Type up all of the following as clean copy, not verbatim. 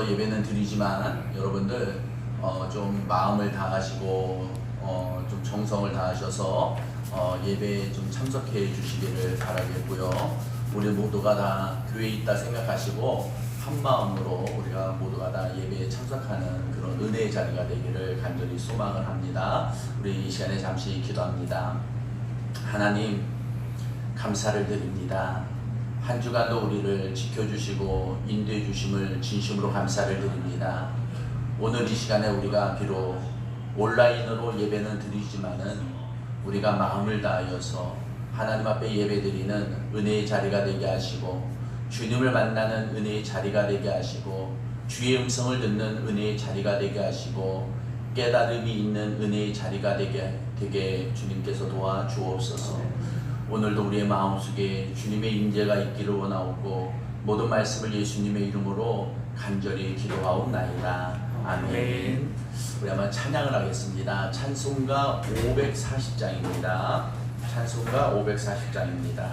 집에서 예배는 드리지만 여러분들 좀 마음을 다하시고 좀 정성을 다하셔서 예배에 좀 참석해 주시기를 바라겠고요. 우리 모두가 다 교회에 있다 생각하시고 한 마음으로 우리가 모두가 다 예배에 참석하는 그런 은혜의 자리가 되기를 간절히 소망을 합니다. 우리 이 시간에 잠시 기도합니다. 하나님, 감사를 드립니다. 한 주간도 우리를 지켜주시고 인도해 주심을 진심으로 감사를 드립니다. 오늘 이 시간에 우리가 비록 온라인으로 예배는 드리지만은 우리가 마음을 다하여서 하나님 앞에 예배드리는 은혜의 자리가 되게 하시고 주님을 만나는 은혜의 자리가 되게 하시고 주의 음성을 듣는 은혜의 자리가 되게 하시고 깨달음이 있는 은혜의 자리가 되게 주님께서 도와주옵소서. 오늘도 우리의 마음속에 주님의 임재가 있기를 원하옵고 모든 말씀을 예수님의 이름으로 간절히 기도하옵나이다. 아멘. 우리 한번 찬양을 하겠습니다. 찬송가 540장입니다. 찬송가 540장입니다.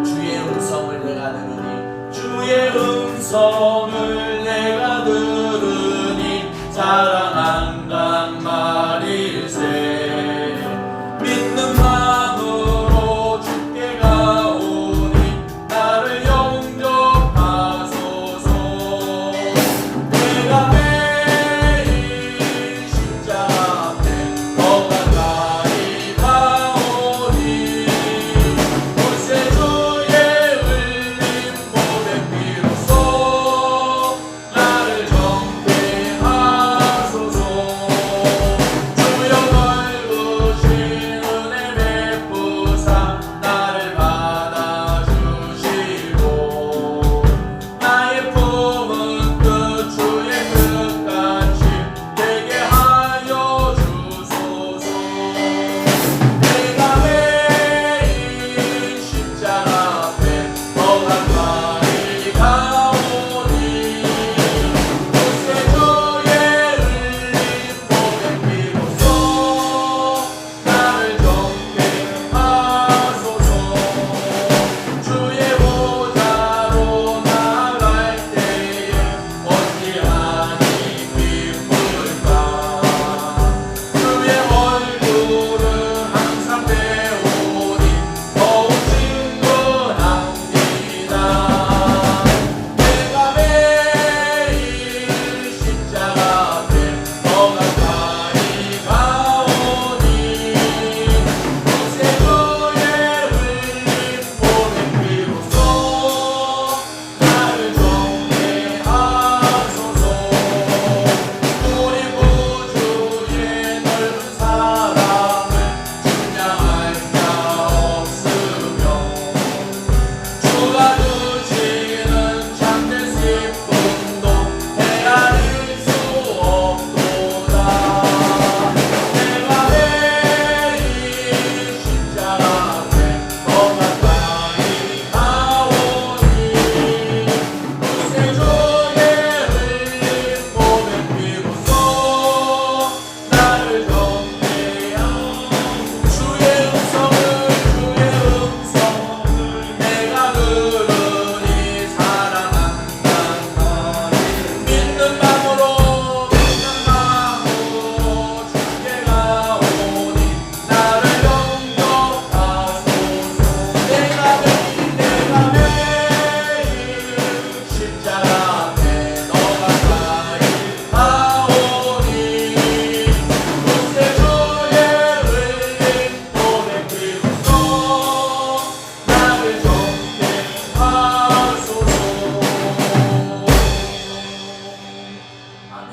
주의 음성을 내가 들으니 주의 음성을 내가 들으니 사랑한단 말일세. 믿는 마음으로 주께 가오니 나를 영접하소서. 내가 매일 십자가 앞에 더 가까이 가오니 올세 주의 흘린 보배 피로써 나를 정죄하소서. 주여 넓으신 은혜 베푸사 나를 받아주시고 나의 품은 끝 주의 끝같이 되게 하여 주소서. 내가 매일 십자가 앞에 더 가까이 가오니 올세 주의 흘린 보배 피로써 나를 정죄하소서. 주의 보좌로 나아갈 때에 어찌하니 기쁠까. 주의 얼굴을 항상 배우니 더욱 친근합니다. 내가 매일 십자가 앞에 더 가까이 가오니 올세 주의 흘린 보배 피로써 나를 정죄하소서. 우리 구주의 넓은 사랑을 증량할 자 없으며 주가 주시는 참된 기쁨도 헤아릴 수 없도다. 내가 매일 십자가 앞에 더 가까이 가오니 올세 주의 흘린 보배 피로써 나를 정죄하소서. 주의 음성을 내가 들으니 사랑한단 말이 믿는 마음으로 주께 가오니 나를 영접하소서. 내가 매일 십자가 앞에 더 가까이 가오니 올세 주의 흘린 보배 피로써 나를 정죄하소서. 아멘.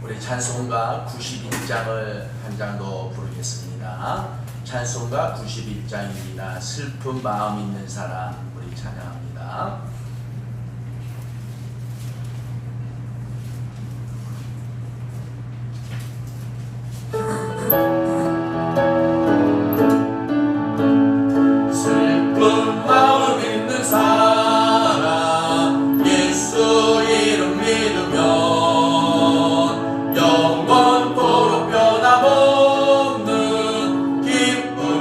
우리 찬송가 91장을 한 장 더 부르겠습니다. 찬송가 91장입니다. 슬픈 마음 있는 사람 우리 찬양합니다. 슬픈 마음 있는 사람 예수 이름 믿으면 영원토록 변함없는 기쁨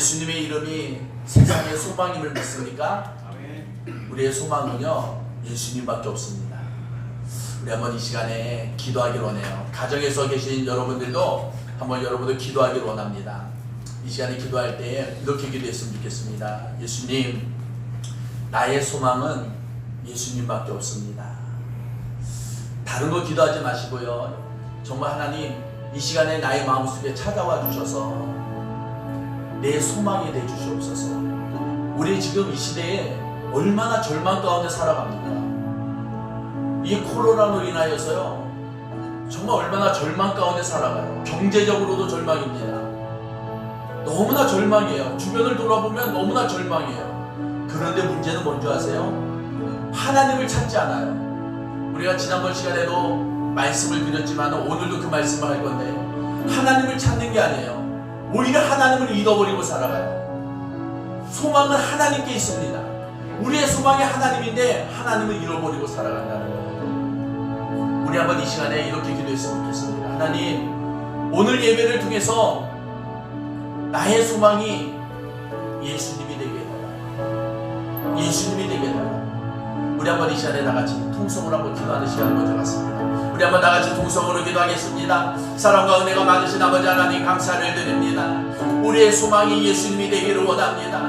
예수님의 이름이 세상의 소망임을 믿습니까? 우리의 소망은요 예수님밖에 없습니다. 우리 한번 이 시간에 기도하기를 원해요. 가정에서 계신 여러분들도 한번 여러분들 기도하기를 원합니다. 이 시간에 기도할 때 이렇게 기도했으면 좋겠습니다. 예수님, 나의 소망은 예수님밖에 없습니다. 다른 거 기도하지 마시고요, 정말 하나님 이 시간에 나의 마음속에 찾아와 주셔서 내 소망이 돼 주시옵소서. 우리 지금 이 시대에 얼마나 절망 가운데 살아갑니까? 이 코로나로 인하여서요 정말 얼마나 절망 가운데 살아가요. 경제적으로도 절망입니다. 너무나 절망이에요. 주변을 돌아보면 너무나 절망이에요. 그런데 문제는 뭔지 아세요? 하나님을 찾지 않아요. 우리가 지난번 시간에도 말씀을 드렸지만 오늘도 그 말씀을 할 건데, 하나님을 찾는 게 아니에요. 오히려 하나님을 잃어버리고 살아가요. 소망은 하나님께 있습니다. 우리의 소망이 하나님인데 하나님을 잃어버리고 살아간다는 거예요. 우리 한번 이 시간에 이렇게 기도했으면 좋겠습니다. 하나님, 오늘 예배를 통해서 나의 소망이 예수님이 되게 해달라. 예수님이 되게 해달라. 우리 한번 이 시간에 나같이 통성으로 한번 기도하는 시간을 먼저 갖습니다. 우리 한번 나같이 통성으로 기도하겠습니다. 사랑과 은혜가 많으신 아버지 하나님, 감사를 드립니다. 우리의 소망이 예수님이 되기를 원합니다.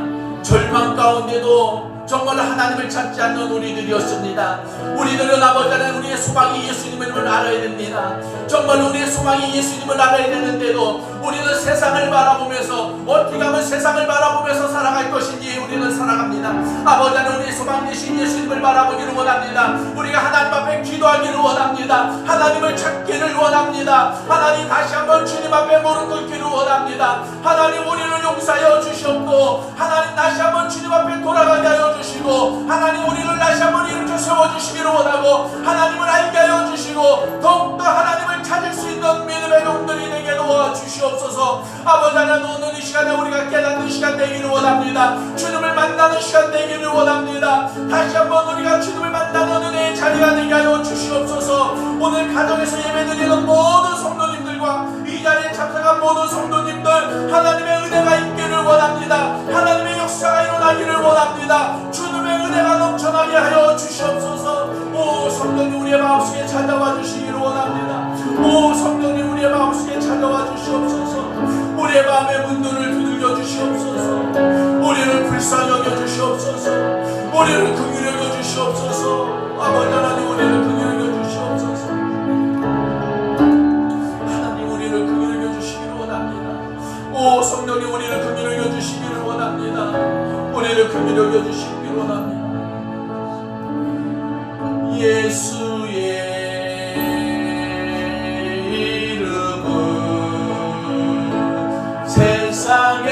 절망 가운데도 정말 하나님을 찾지 않는 우리들이었습니다. 우리들은 아버지 하나님, 우리의 소망이 예수님을 알아야 됩니다. 정말 우리의 소망이 예수님을 알아야 되는데도 우리는 세상을 바라보면서, 어떻게 하면 세상을 바라보면서 살아갈 것인지 우리는 살아갑니다. 아버지 하나님, 우리의 소망 되신 예수님을 바라보기를 원합니다. 우리가 하나님 앞에 기도하기를 원합니다. 하나님을 찾기를 원합니다. 하나님, 다시 한번 주님 앞에 무릎 꿇기를 원합니다. 하나님, 우리를 용서하여 주시옵고, 하나님 다시 한번 주님 앞에 돌아가게 하여 주시고, 하나님 우리를 다시 한번 일으켜 세워주시기를 원하고, 하나님을 알게 하여 주시고, 더욱더 하나님을 찾을 수 있는 믿음의 종들이 되게 도와주시옵소서. 아버지 하나님, 오늘 이 시간에 우리가 깨닫는 시간 되기를 원합니다. 주님을 만나는 시간 되기를 원합니다. 다시 한번 우리가 주님을 만나는 은혜의 자리가 되게 하여 주시옵소서. 오늘 가정에서 예배드리는 모든 성도님들과 이 자리에 참석한 모든 성도님들, 하나님의 은혜가 있기를 원합니다. 하나님의 역사가 일어나기를 원합니다. 주님의 은혜가 넘쳐나게 하여 주시옵소서. 오 성령님, 우리의 마음속에 찾아와 주시기를 원합니다. 오 성령님, 우리의 마음속에 찾아와 주시옵소서. 우리의 마음의 문들을 두들겨 주시옵소서. 우리를 불쌍히 여겨 주시옵소서. 우리를 긍휼히 여겨 주시옵소서. 아버지 하나님, 우리를 긍휼히 여겨 주시옵소서. 하나님, 우리를 긍휼히 여겨 주시기를 원합니다. 오 성령님, 우리를 긍휼히 여겨 주시기를 원합니다. 우리를 긍휼히 여겨 주시기를 원합니다. 예수의 이름은 세상의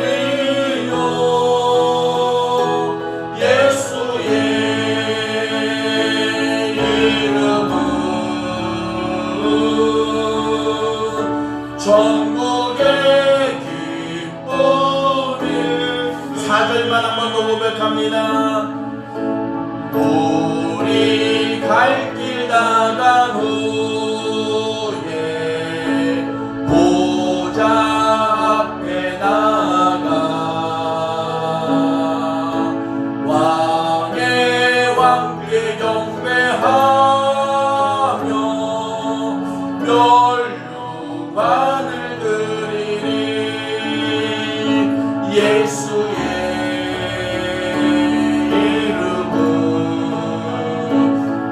소망이요, 예수의 이름은 전국의 기쁨이. 4절만 한 번 더 고백합니다. 우리 갈 길 나간 후에 보좌 앞에 나가 왕의 왕께 경배하며 멸류관을 드리리. 예수의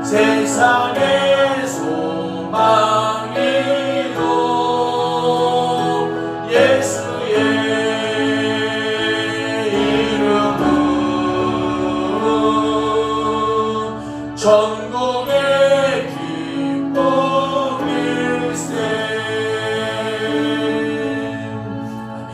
세상의 소망이요, 예수의 이름은 전국의 기쁨일세. 아멘.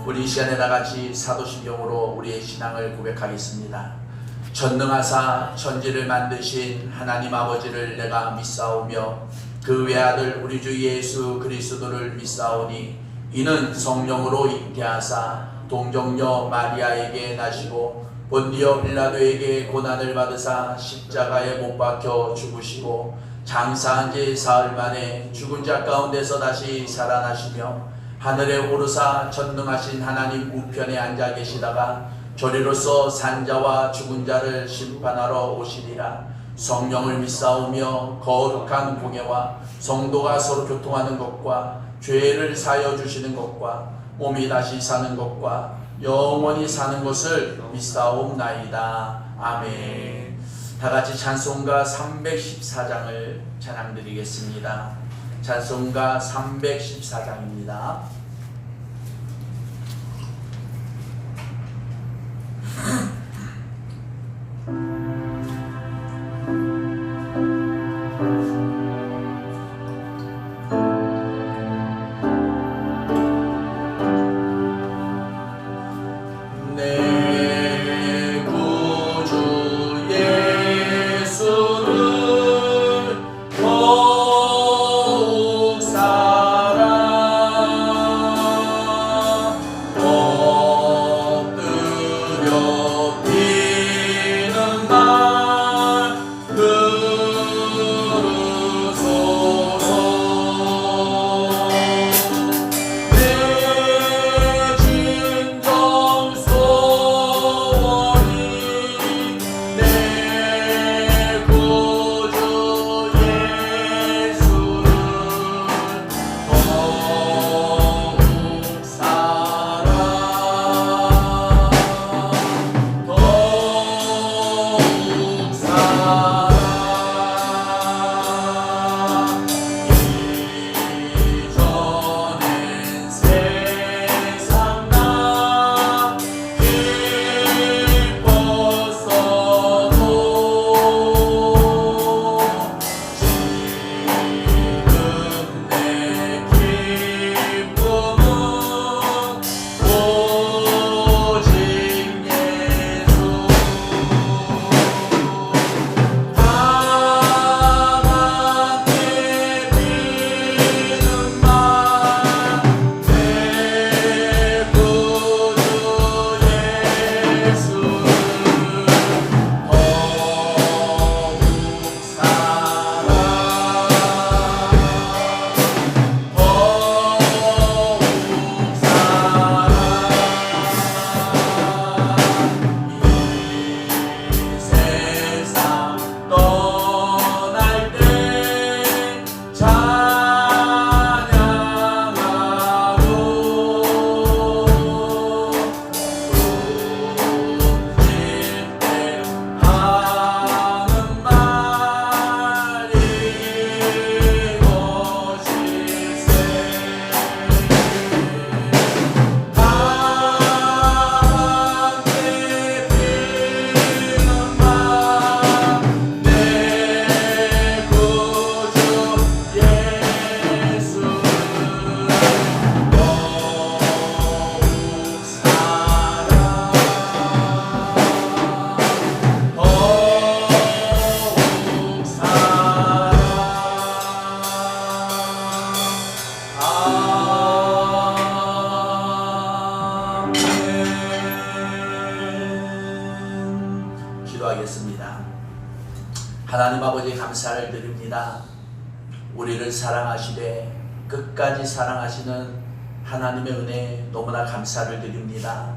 우리 이 시간에 나같이 사도신경으로 우리의 신앙을 고백하겠습니다. 전능하사 천지를 만드신 하나님 아버지를 내가 믿사오며 그 외아들 우리 주 예수 그리스도를 믿사오니, 이는 성령으로 잉태하사 동정녀 마리아에게 나시고 본디오 빌라도에게 고난을 받으사 십자가에 못 박혀 죽으시고 장사한 지 사흘 만에 죽은 자 가운데서 다시 살아나시며 하늘에 오르사 전능하신 하나님 우편에 앉아 계시다가 저리로서 산자와 죽은 자를 심판하러 오시리라. 성령을 믿사오며 거룩한 공예와 성도가 서로 교통하는 것과 죄를 사여 주시는 것과 몸이 다시 사는 것과 영원히 사는 것을 믿사옵나이다. 아멘. 다같이 찬송가 314장을 찬양드리겠습니다. 찬송가 314장입니다. 하나님 아버지 감사를 드립니다. 우리를 사랑하시되 끝까지 사랑하시는 하나님의 은혜 너무나 감사를 드립니다.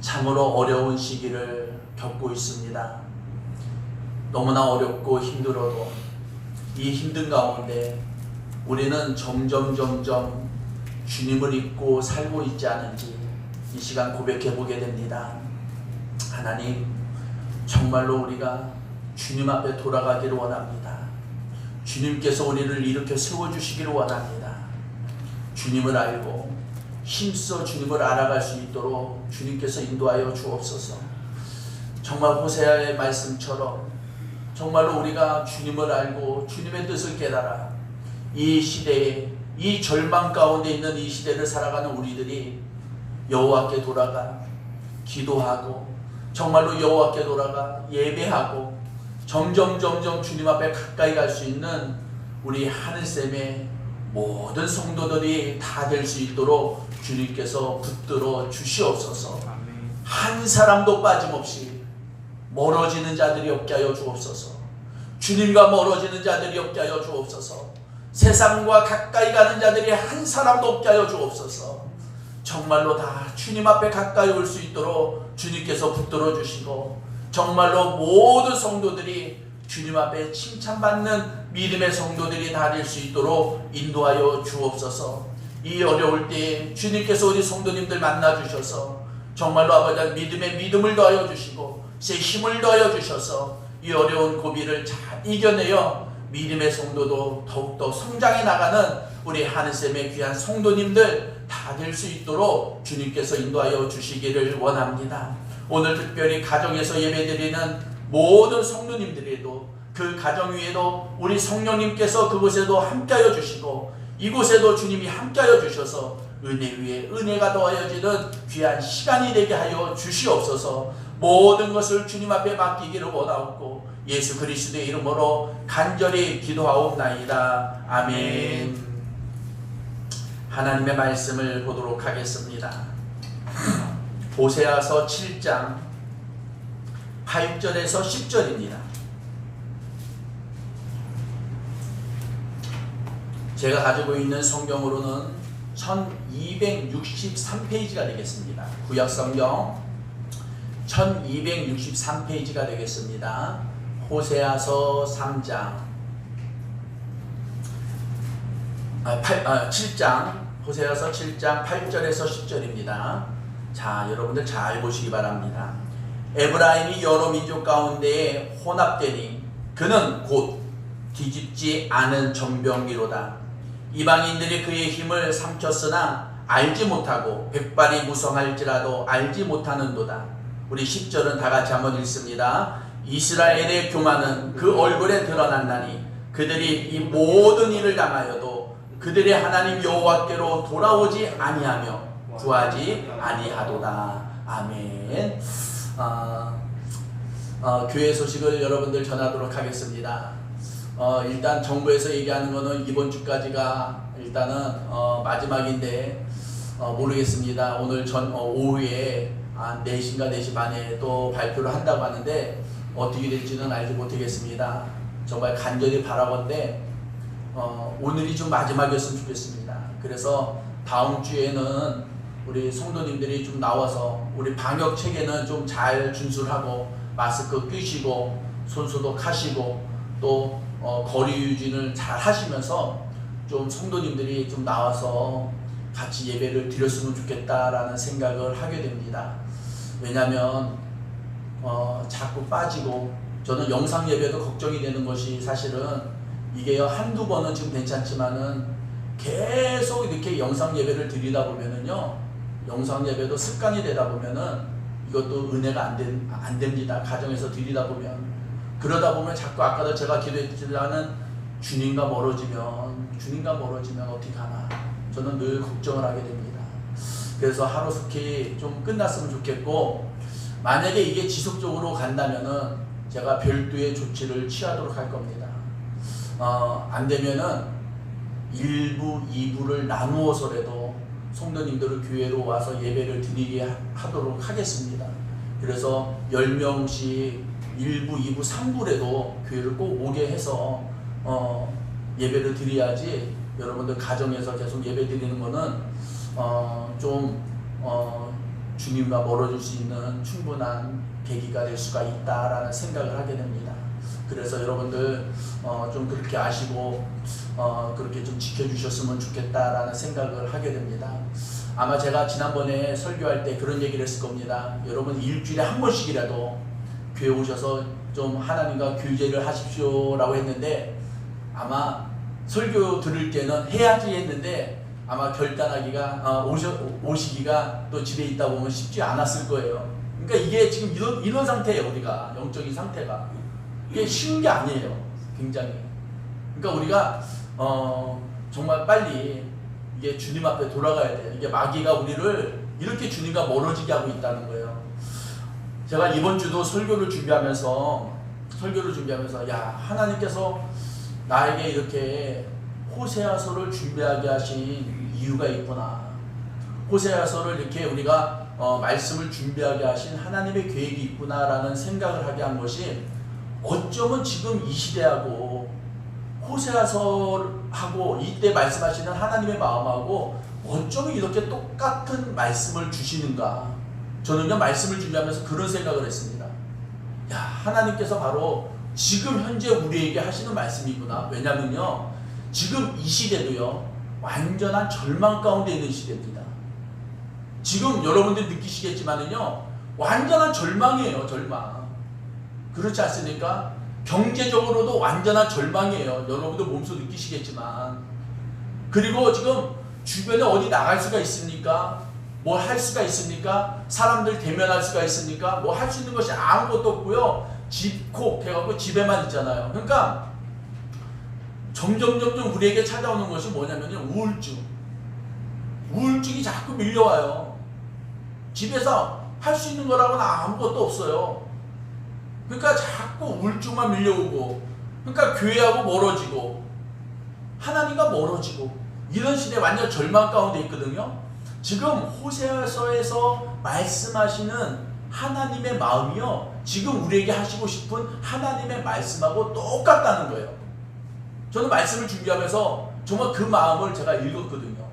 참으로 어려운 시기를 겪고 있습니다. 너무나 어렵고 힘들어도 이 힘든 가운데 우리는 점점 주님을 잊고 살고 있지 않은지 이 시간 고백해 보게 됩니다. 하나님, 정말로 우리가 주님 앞에 돌아가기를 원합니다. 주님께서 우리를 이렇게 세워주시기를 원합니다. 주님을 알고 힘써 주님을 알아갈 수 있도록 주님께서 인도하여 주옵소서. 정말 호세아의 말씀처럼 정말로 우리가 주님을 알고 주님의 뜻을 깨달아 이 시대에, 이 절망 가운데 있는 이 시대를 살아가는 우리들이 여호와께 돌아가 기도하고 정말로 여호와께 돌아가 예배하고 점점 주님 앞에 가까이 갈 수 있는 우리 하늘샘의 모든 성도들이 다 될 수 있도록 주님께서 붙들어 주시옵소서. 한 사람도 빠짐없이 멀어지는 자들이 없게 하여 주옵소서. 주님과 멀어지는 자들이 없게 하여 주옵소서. 세상과 가까이 가는 자들이 한 사람도 없게 하여 주옵소서. 정말로 다 주님 앞에 가까이 올 수 있도록 주님께서 붙들어 주시고, 정말로 모든 성도들이 주님 앞에 칭찬받는 믿음의 성도들이 다 될 수 있도록 인도하여 주옵소서. 이 어려울 때 주님께서 우리 성도님들 만나 주셔서 정말로 아버지 믿음의 믿음을 더하여 주시고 새 힘을 더하여 주셔서 이 어려운 고비를 잘 이겨내어 믿음의 성도도 더욱더 성장해 나가는 우리 하늘샘의 귀한 성도님들 다 될 수 있도록 주님께서 인도하여 주시기를 원합니다. 오늘 특별히 가정에서 예배드리는 모든 성도님들에도 그 가정 위에도 우리 성령님께서 그곳에도 함께하여 주시고 이곳에도 주님이 함께하여 주셔서 은혜 위에 은혜가 더하여지는 귀한 시간이 되게 하여 주시옵소서. 모든 것을 주님 앞에 맡기기를 원하옵고 예수 그리스도의 이름으로 간절히 기도하옵나이다. 아멘. 하나님의 말씀을 보도록 하겠습니다. 호세아서 7장 8절에서 10절입니다. 제가 가지고 있는 성경으로는 1263페이지가 되겠습니다. 구약성경 1263페이지가 되겠습니다. 호세아서 3장 7장 호세아서 7장 8절에서 10절입니다. 자, 여러분들 잘 보시기 바랍니다. 에브라임이 여러 민족 가운데에 혼합되니 그는 곧 뒤집지 않은 정병이로다. 이방인들이 그의 힘을 삼켰으나 알지 못하고 백발이 무성할지라도 알지 못하는도다. 우리 10절은 다 같이 한번 읽습니다. 이스라엘의 교만은 그 얼굴에 드러난다니 그들이 이 모든 일을 당하여도 그들의 하나님 여호와께로 돌아오지 아니하며 구하지 아니하도다. 아멘. 교회 소식을 여러분들 전하도록 하겠습니다. 일단 정부에서 얘기하는 거는 이번 주까지가 일단은 마지막인데 모르겠습니다. 오늘 오후에 한 4시인가 4시 반에 또 발표를 한다고 하는데 어떻게 될지는 알지 못하겠습니다. 정말 간절히 바라건대 오늘이 좀 마지막이었으면 좋겠습니다. 그래서 다음 주에는 우리 성도님들이 좀 나와서 우리 방역 체계는 좀 잘 준수하고 마스크 끼시고 손소독하시고 또 거리 유지를 잘 하시면서 좀 성도님들이 좀 나와서 같이 예배를 드렸으면 좋겠다라는 생각을 하게 됩니다. 왜냐하면 자꾸 빠지고 저는 영상 예배도 걱정이 되는 것이 사실은 이게 한두 번은 지금 괜찮지만은 계속 이렇게 영상 예배를 드리다 보면은요, 영상 예배도 습관이 되다 보면은 이것도 은혜가 안 됩니다. 가정에서 드리다 보면. 그러다 보면 자꾸 아까도 제가 기도했지만은 주님과 멀어지면 어떻게 하나 저는 늘 걱정을 하게 됩니다. 그래서 하루속히 좀 끝났으면 좋겠고, 만약에 이게 지속적으로 간다면은 제가 별도의 조치를 취하도록 할 겁니다. 안 되면은 1부, 2부를 나누어서라도 성도님들을 교회로 와서 예배를 드리게 하도록 하겠습니다. 그래서 10명씩 1부, 2부, 3부라도 교회를 꼭 오게 해서 예배를 드려야지 여러분들 가정에서 계속 예배 드리는 거는 주님과 멀어질 수 있는 충분한 계기가 될 수가 있다라는 생각을 하게 됩니다. 그래서 여러분들 좀 그렇게 아시고 그렇게 좀 지켜주셨으면 좋겠다라는 생각을 하게 됩니다. 아마 제가 지난번에 설교할 때 그런 얘기를 했을 겁니다. 여러분 일주일에 한 번씩이라도 교회 오셔서 좀 하나님과 교제를 하십시오라고 했는데, 아마 설교 들을 때는 해야지 했는데 아마 결단하기가 오시기가 또 집에 있다 보면 쉽지 않았을 거예요. 그러니까 이게 지금 이런 상태예요. 우리가 영적인 상태가 이게 쉬운 게 아니에요. 굉장히. 그러니까 우리가 정말 빨리 이게 주님 앞에 돌아가야 돼요. 이게 마귀가 우리를 이렇게 주님과 멀어지게 하고 있다는 거예요. 제가 이번 주도 설교를 준비하면서 야, 하나님께서 나에게 이렇게 호세아서를 준비하게 하신 이유가 있구나. 호세아서를 이렇게 우리가 말씀을 준비하게 하신 하나님의 계획이 있구나라는 생각을 하게 한 것이 어쩌면 지금 이 시대하고 호세아서하고 이때 말씀하시는 하나님의 마음하고 어쩌면 이렇게 똑같은 말씀을 주시는가. 저는요 말씀을 준비하면서 그런 생각을 했습니다. 야, 하나님께서 바로 지금 현재 우리에게 하시는 말씀이구나. 왜냐면요 지금 이 시대도요 완전한 절망 가운데 있는 시대입니다. 지금 여러분들 느끼시겠지만은요 완전한 절망이에요. 절망. 그렇지 않습니까? 경제적으로도 완전한 절망이에요. 여러분들 몸소 느끼시겠지만. 그리고 지금 주변에 어디 나갈 수가 있습니까? 뭘 할 수가 있습니까? 사람들 대면할 수가 있습니까? 뭐 할 수 있는 것이 아무것도 없고요. 집콕 해갖고 집에만 있잖아요. 그러니까 점점 우리에게 찾아오는 것이 뭐냐면요 우울증. 우울증이 자꾸 밀려와요. 집에서 할 수 있는 거라고는 아무것도 없어요. 그러니까 자꾸 우울증만 밀려오고, 그러니까 교회하고 멀어지고 하나님과 멀어지고 이런 시대에 완전 절망 가운데 있거든요. 지금 호세아서에서 말씀하시는 하나님의 마음이요 지금 우리에게 하시고 싶은 하나님의 말씀하고 똑같다는 거예요. 저는 말씀을 준비하면서 정말 그 마음을 제가 읽었거든요.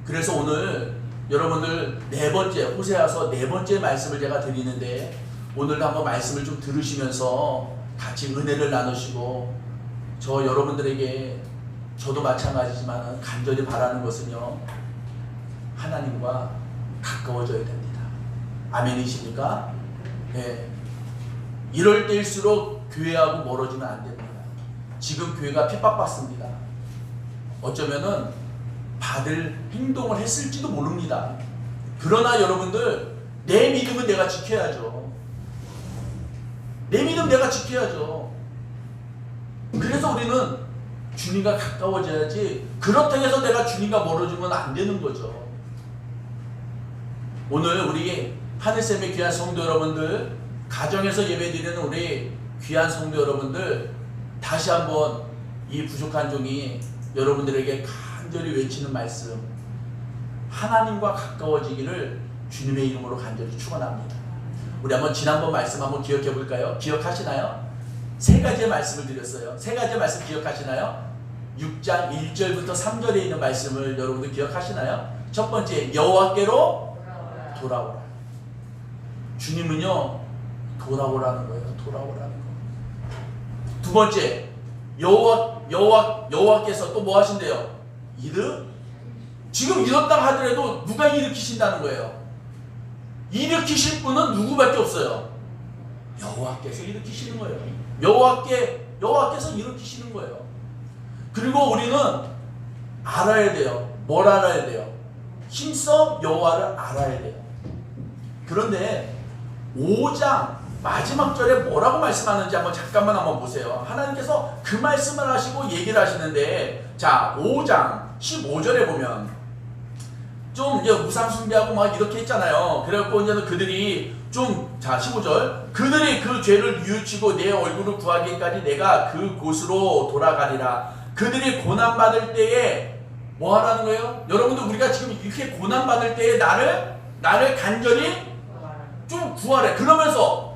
그래서 오늘 여러분들 네 번째 호세아서 네 번째 말씀을 제가 드리는데, 오늘도 한번 말씀을 좀 들으시면서 같이 은혜를 나누시고, 저 여러분들에게 저도 마찬가지지만 간절히 바라는 것은요 하나님과 가까워져야 됩니다. 아멘이십니까? 네. 이럴 때일수록 교회하고 멀어지면 안 됩니다. 지금 교회가 핍박받습니다. 어쩌면은 받을 행동을 했을지도 모릅니다. 그러나 여러분들 내 믿음은 내가 지켜야죠. 내 믿음 내가 지켜야죠. 그래서 우리는 주님과 가까워져야지, 그렇다고 해서 내가 주님과 멀어지면 안 되는 거죠. 오늘 우리 하늘샘의 귀한 성도 여러분들, 가정에서 예배드리는 우리 귀한 성도 여러분들, 다시 한번 이 부족한 종이 여러분들에게 간절히 외치는 말씀, 하나님과 가까워지기를 주님의 이름으로 간절히 축원합니다. 우리 한번 지난번 말씀 한번 기억해 볼까요? 기억하시나요? 세 가지의 말씀을 드렸어요. 세 가지의 말씀 기억하시나요? 6장 1절부터 3절에 있는 말씀을 여러분들 기억하시나요? 첫 번째, 여호와께로 돌아오라. 주님은요 돌아오라는 거예요. 돌아오라는 거. 두 번째, 여호와께서 또 뭐 하신대요? 지금 일었다 하더라도 누가 일으키신다는 거예요? 일으키실 분은 누구밖에 없어요. 여호와께서 일으키시는 거예요. 여호와께서 일으키시는 거예요. 그리고 우리는 알아야 돼요. 뭘 알아야 돼요? 힘써 여호와를 알아야 돼요. 그런데 5장 마지막 절에 뭐라고 말씀하는지 잠깐만 한번 보세요. 하나님께서 그 말씀을 하시고 얘기를 하시는데, 자 5장 15절에 보면 좀 이제 우상 숭배하고 막 이렇게 했잖아요. 그래갖고 이제 그들이 자 15절, 그들이 그 죄를 뉘우치고 내 얼굴을 구하기까지 내가 그곳으로 돌아가리라. 그들이 고난받을 때에 뭐 하라는 거예요? 여러분들 우리가 지금 이렇게 고난받을 때에 나를 간절히 좀 구하래. 그러면서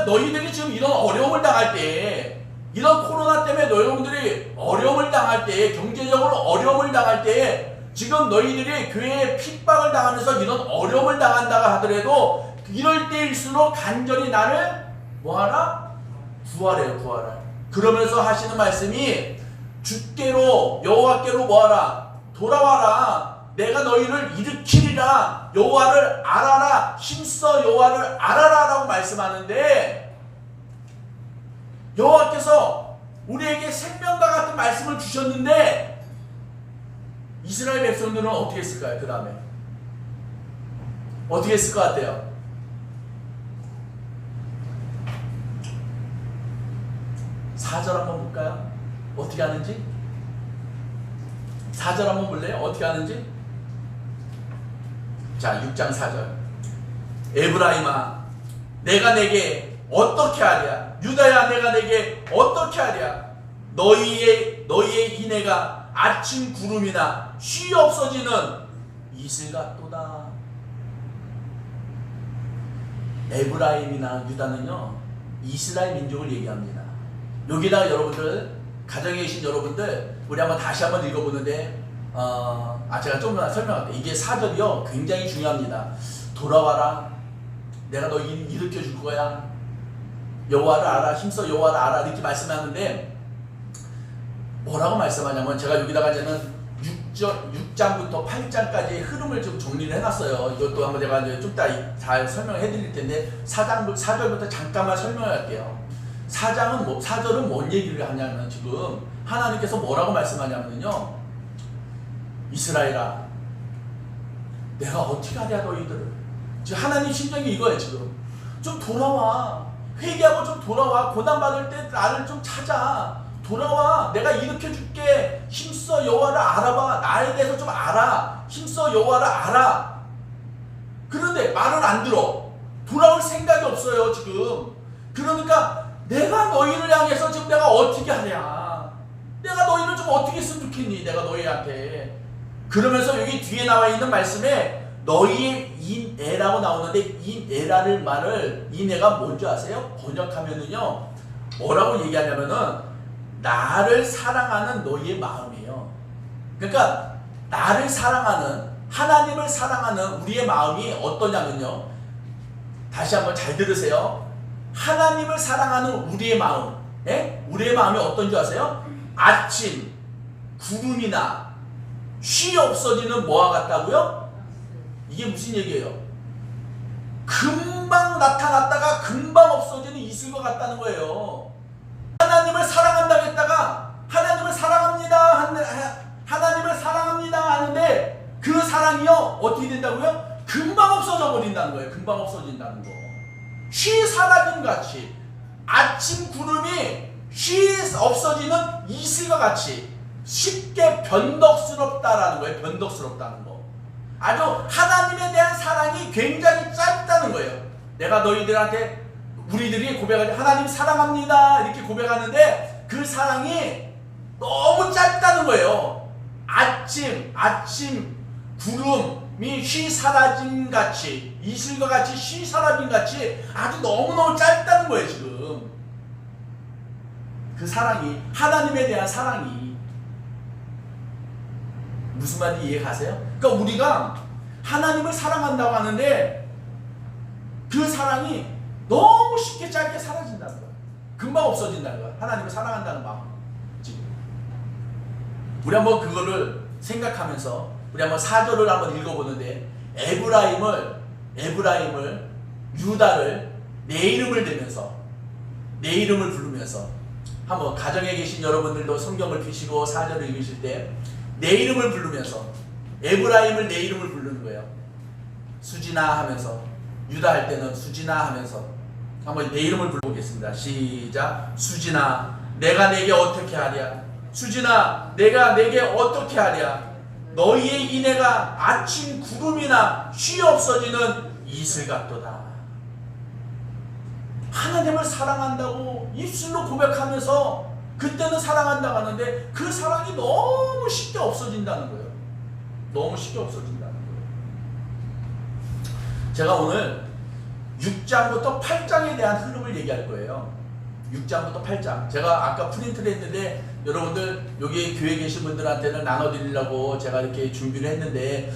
너희들이 지금 이런 어려움을 당할 때, 이런 코로나 때문에 여러분들이 어려움을 당할 때, 경제적으로 어려움을 당할 때, 지금 너희들이 교회에 핍박을 당하면서 이런 어려움을 당한다고 하더라도 이럴 때일수록 간절히 나를 뭐하라? 구하래요. 구하라. 그러면서 하시는 말씀이 주께로 여호와께로 뭐하라? 돌아와라. 내가 너희를 일으키리라. 여호와를 알아라. 힘써 여호와를 알아라 라고 말씀하는데, 여호와께서 우리에게 생명과 같은 말씀을 주셨는데 이스라엘 백성들은 어떻게 했을까요? 그 다음에 어떻게 했을 것 같아요? 사절 한번 볼까요? 어떻게 하는지? 4절 한번 볼래요? 어떻게 하는지? 자 6장 4절, 에브라임아 내가 내게 어떻게 하랴? 유다야 내가 내게 어떻게 하랴? 너희의 인애가 아침 구름이나 쉬 없어지는 이슬 같도다. 에브라임이나 유다는요 이스라엘 민족을 얘기합니다. 여기다가 여러분들, 가정에 계신 여러분들, 우리 한번 다시 한번 읽어보는데, 제가 좀 더 설명할게요. 이게 4절이요, 굉장히 중요합니다. 돌아와라. 내가 너 일으켜 줄 거야. 여호와를 알아. 힘써 여호와를 알아. 이렇게 말씀하는데, 뭐라고 말씀하냐면, 제가 여기다가 이제는 6장부터 8장까지의 흐름을 좀 정리를 해놨어요. 이것도 한번 제가 이제 좀 이따 잘 설명을 해드릴 텐데, 4절부터 잠깐만 설명할게요. 4절은 뭔 얘기를 하냐면, 지금 하나님께서 뭐라고 말씀하냐면요, 이스라엘아, 내가 어떻게 하랴 너희들을. 지금 하나님 심정이 이거예요. 지금 좀 돌아와. 회개하고 좀 돌아와. 고난받을 때 나를 좀 찾아. 돌아와. 내가 일으켜 줄게. 힘써 여호와를 알아봐. 나에 대해서 좀 알아. 힘써 여호와를 알아. 그런데 말을 안 들어. 돌아올 생각이 없어요 지금. 그러니까 내가 너희를 향해서 지금 내가 어떻게 하냐. 내가 너희를 좀 어떻게 했으면 좋겠니. 내가 너희한테. 그러면서 여기 뒤에 나와 있는 말씀에 너희의 인애라고 나오는데, 인애라는 말을, 인애가 뭔지 아세요? 번역하면은요, 뭐라고 얘기하냐면은 나를 사랑하는 너희의 마음이에요. 그러니까 나를 사랑하는, 하나님을 사랑하는 우리의 마음이 어떠냐면요, 다시 한번 잘 들으세요. 하나님을 사랑하는 우리의 마음, 우리의 마음이 어떤 줄 아세요? 아침 구름이나 쉬 없어지는 뭐와 같다고요? 이게 무슨 얘기예요? 금방 나타났다가 금방 없어지는 이슬과 같다는 거예요. 하나님을 사랑한다고 했다가 하나님을 사랑합니다 하나님을 사랑합니다 하는데 그 사랑이요 어떻게 된다고요? 금방 없어져 버린다는 거예요. 금방 없어진다는 거. 쉬 사라진 같이, 아침 구름이 쉬 없어지는 이슬과 같이 쉽게 변덕스럽다라는 거예요. 변덕스럽다는 거. 아주 하나님에 대한 사랑이 굉장히 짧다는 거예요. 내가 너희들한테, 우리들이 고백할 때 하나님 사랑합니다 이렇게 고백하는데 그 사랑이 너무 짧다는 거예요. 아침 구름이 쉬 사라진 같이, 이슬과 같이 쉬 사라진 같이 아주 너무너무 짧다는 거예요. 지금 그 사랑이, 하나님에 대한 사랑이 무슨 말인지 이해가세요? 그러니까 우리가 하나님을 사랑한다고 하는데 그 사랑이 너무 쉽게 짧게 사라진다는 거야. 금방 없어진다는 거야. 하나님을 사랑한다는 마음. 지금 우리 한번 그거를 생각하면서 우리 한번 4절을 한번 읽어보는데, 에브라임을 유다를 내 이름을 대면서, 내 이름을 부르면서, 한번 가정에 계신 여러분들도 성경을 펴시고 4절을 읽으실 때 내 이름을 부르면서, 에브라임을 내 이름을 부르는 거예요. 수지나 하면서, 유다 할 때는 수지나 하면서 한번 내 이름을 불러보겠습니다. 시작. 수지나 내가 내게 어떻게 하랴. 수지나 내가 내게 어떻게 하랴. 너희의 인애가 아침 구름이나 쉬 없어지는 이슬 같도다. 하나님을 사랑한다고 입술로 고백하면서 그때는 사랑한다고 하는데 그 사랑이 너무 쉽게 없어진다는 거예요. 너무 쉽게 없어진다는 거예요. 제가 오늘 6장부터 8장에 대한 흐름을 얘기할 거예요. 6장부터 8장. 제가 아까 프린트를 했는데 여러분들 여기 교회에 계신 분들한테는 나눠드리려고 제가 이렇게 준비를 했는데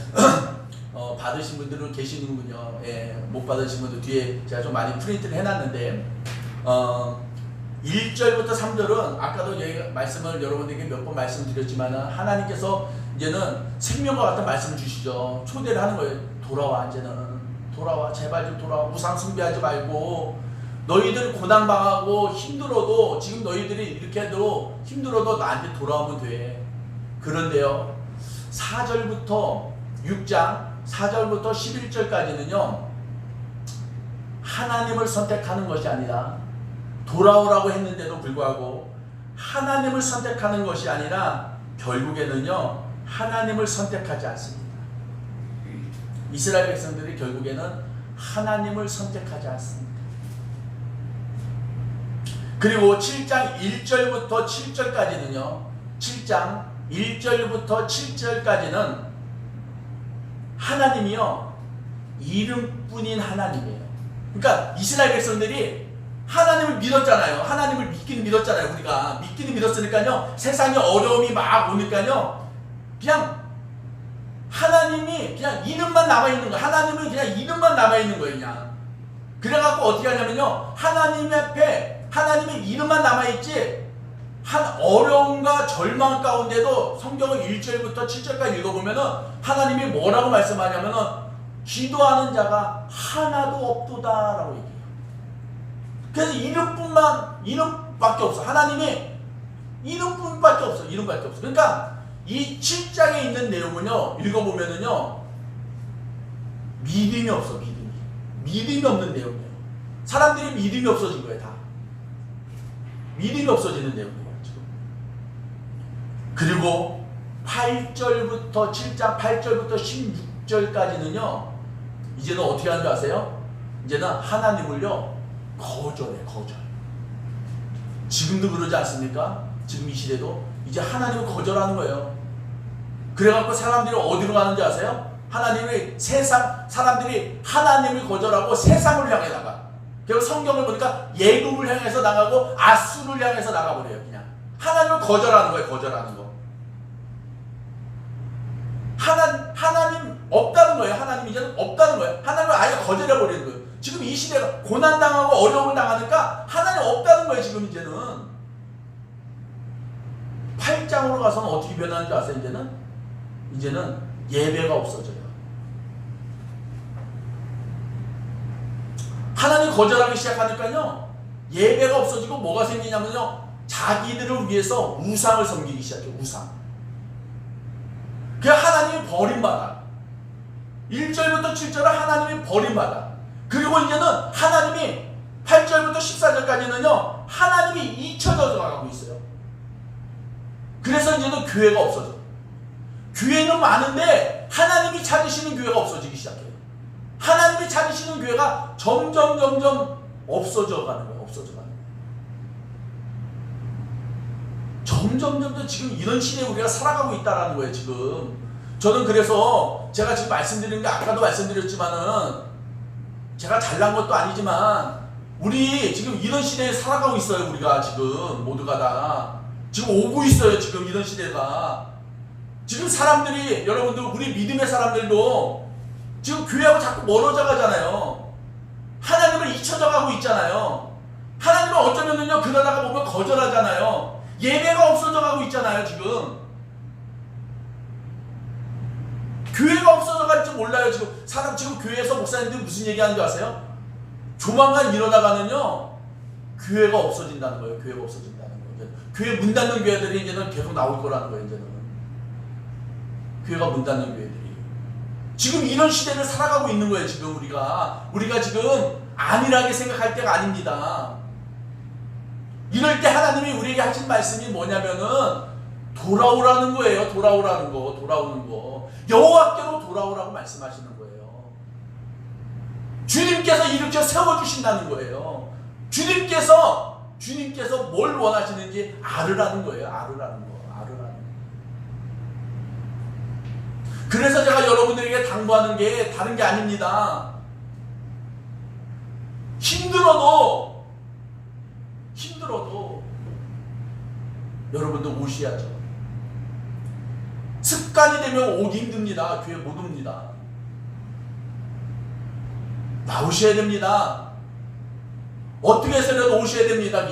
받으신 분들은 계시는군요. 예, 못 받으신 분들 뒤에 제가 좀 많이 프린트를 해놨는데 1절부터 3절은 아까도 말씀을 여러분들에게 몇 번 말씀드렸지만 하나님께서 이제는 생명과 같은 말씀을 주시죠. 초대를 하는 거예요. 돌아와. 이제는 돌아와. 제발 좀 돌아와. 우상 숭배하지 말고, 너희들 고난당하고 힘들어도, 지금 너희들이 이렇게 해도 힘들어도 나한테 돌아오면 돼. 그런데요 4절부터 6장 4절부터 11절까지는요 하나님을 선택하는 것이 아니라, 돌아오라고 했는데도 불구하고 하나님을 선택하는 것이 아니라 결국에는요 하나님을 선택하지 않습니다. 이스라엘 백성들이 결국에는 하나님을 선택하지 않습니다. 그리고 7장 1절부터 7절까지는요 7장 1절부터 7절까지는 하나님이요 이름뿐인 하나님이에요. 그러니까 이스라엘 백성들이 하나님을 믿었잖아요. 하나님을 믿기는 믿었잖아요. 우리가 믿기는 믿었으니까요. 세상에 어려움이 막 오니까요. 그냥 하나님이 그냥 이름만 남아있는 거예요. 하나님은 그냥 이름만 남아있는 거예요. 그냥. 그래갖고 어떻게 하냐면요. 하나님 앞에 하나님의 이름만 남아있지 한 어려움과 절망 가운데도 성경을 1절부터 7절까지 읽어보면은 하나님이 뭐라고 말씀하냐면은 기도하는 자가 하나도 없도다라고 얘기해요. 그래서 이름밖에 없어. 하나님이 이름뿐밖에 없어. 이름밖에 없어. 그러니까 이 7장에 있는 내용은요, 읽어보면은요, 믿음이 없어. 믿음이 없는 내용이에요. 사람들이 믿음이 없어진 거예요. 다 믿음이 없어지는 내용이에요. 지금. 그리고 8절부터 7장 8절부터 16절까지는요, 이제는 어떻게 하는 줄 아세요? 이제는 하나님을요 거절해. 지금도 그러지 않습니까? 지금 이 시대도 이제 하나님을 거절하는 거예요. 그래갖고 사람들이 어디로 가는지 아세요? 사람들이 하나님을 거절하고 세상을 향해 나가. 그리고 성경을 보니까 예굽을 향해서 나가고 아수를 향해서 나가버려요. 그냥 하나님을 거절하는 거예요. 거절하는 거. 하나님 없다는 거예요. 하나님 이제는 없다는 거예요. 하나님을 아예 거절해버리는 거예요. 지금 이 시대가 고난당하고 어려움을 당하니까 하나님 없다는 거예요. 지금 이제는 8장으로 가서는 어떻게 변하는지 아세요? 이제는 예배가 없어져요. 하나님 거절하기 시작하니까요, 예배가 없어지고 뭐가 생기냐면요, 자기들을 위해서 우상을 섬기기 시작해요. 우상. 그냥 하나님이 버림받아. 1절부터 7절은 하나님이 버림받아. 그리고 이제는 하나님이 8절부터 14절까지는요, 하나님이 잊혀져 가고 있어요. 그래서 이제는 교회가 없어져. 교회는 많은데 하나님이 찾으시는 교회가 없어지기 시작해요. 하나님이 찾으시는 교회가 점점 없어져 가는 거예요. 점점 지금 이런 시대에 우리가 살아가고 있다라는 거예요. 지금 저는 그래서 제가 지금 말씀드리는 게 아까도 말씀드렸지만은 제가 잘난 것도 아니지만 우리 지금 이런 시대에 살아가고 있어요. 우리가 지금 모두가 다 지금 오고 있어요. 지금 이런 시대가 지금 사람들이 여러분들 우리 믿음의 사람들도 지금 교회하고 자꾸 멀어져 가잖아요. 하나님을 잊혀져 가고 있잖아요. 하나님을 어쩌면은요 그러다가 보면 거절하잖아요. 예배가 없어져 가고 있잖아요. 지금 교회가 없어져 갈지 몰라요. 지금 교회에서 목사님들이 무슨 얘기하는 줄 아세요? 조만간 이러다가는요 교회가 없어진다는 거예요. 교회가 없어진다는 거예요. 교회 문 닫는 교회들이 이제는 계속 나올 거라는 거예요. 이제는 교회가 문 닫는 교회들이 지금 이런 시대를 살아가고 있는 거예요. 지금 우리가 지금 안일하게 생각할 때가 아닙니다. 이럴 때 하나님이 우리에게 하신 말씀이 뭐냐면은 돌아오라는 거예요. 돌아오는 거. 여호와께로 돌아오라고 말씀하시는 거예요. 주님께서 일으켜 세워주신다는 거예요. 주님께서 뭘 원하시는지 알으라는 거예요. 알으라는 거. 그래서 제가 여러분들에게 당부하는 게 다른 게 아닙니다. 힘들어도 여러분들 오셔야죠. 습관이 되면 오기 힘듭니다. 교회 못 옵니다. 나오셔야 됩니다. 어떻게 해서라도 오셔야 됩니다.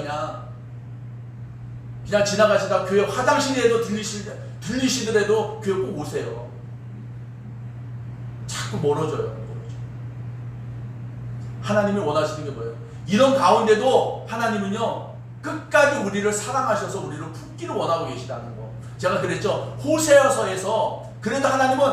그냥 지나가시다 교회 화장실에도 들리시더라도 교회 꼭 오세요. 자꾸 멀어져요. 하나님이 원하시는 게 뭐예요? 이런 가운데도 하나님은요 끝까지 우리를 사랑하셔서 우리를 품기를 원하고 계시다는 거. 제가 그랬죠. 호세아서에서 그래도 하나님은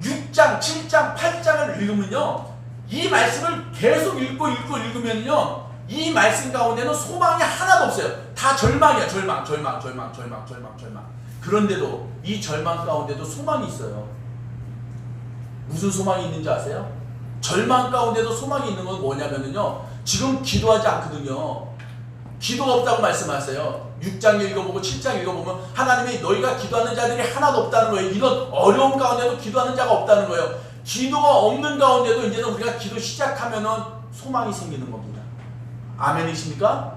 6장, 7장, 8장을 읽으면요 이 말씀을 계속 읽으면요 이 말씀 가운데는 소망이 하나도 없어요. 다 절망이야. 절망. 그런데도 이 절망 가운데도 소망이 있어요. 무슨 소망이 있는지 아세요? 절망 가운데도 소망이 있는 건 뭐냐면요 지금 기도하지 않거든요. 기도가 없다고 말씀하세요. 6장 읽어보고 7장 읽어보면 하나님이 너희가 기도하는 자들이 하나도 없다는 거예요. 이런 어려움 가운데도 기도하는 자가 없다는 거예요. 기도가 없는 가운데도 이제는 우리가 기도 시작하면은 소망이 생기는 겁니다. 아멘이십니까?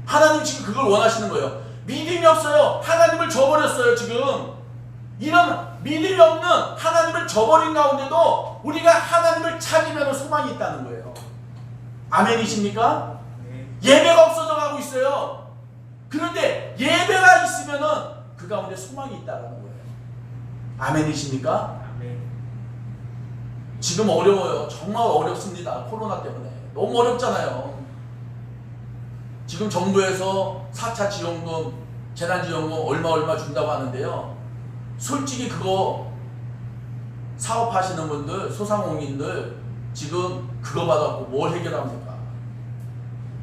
하나님 지금 그걸 원하시는 거예요. 믿음이 없어요. 하나님을 저버렸어요. 지금 이런 믿음이 없는 하나님을 저버린 가운데도 우리가 하나님을 찾으면 소망이 있다는 거예요. 아멘이십니까? 예배가 없어져 가고 있어요. 그런데 예배가 있으면은 그 가운데 소망이 있다는 거예요. 아멘이십니까? 지금 어려워요. 정말 어렵습니다. 코로나 때문에 너무 어렵잖아요. 지금 정부에서 4차 지원금, 재난지원금 얼마 준다고 하는데요. 솔직히 그거 사업하시는 분들, 소상공인들 지금 그거 받아갖고 뭘 해결합니까?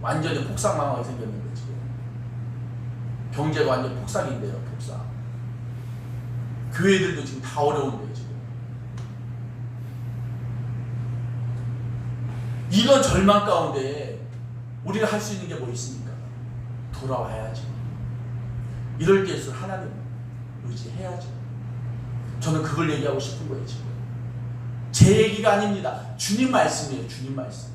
완전히 폭삭망하게 생겼는데 지금 경제가 완전 폭삭인데요. 폭삭. 교회들도 지금 다 어려운데 지금. 이런 절망 가운데 우리가 할 수 있는 게 뭐 있습니까? 돌아와야죠. 이럴 때일수록 하나님 의지해야죠. 저는 그걸 얘기하고 싶은 거예요. 지금 제 얘기가 아닙니다. 주님 말씀이에요. 주님 말씀.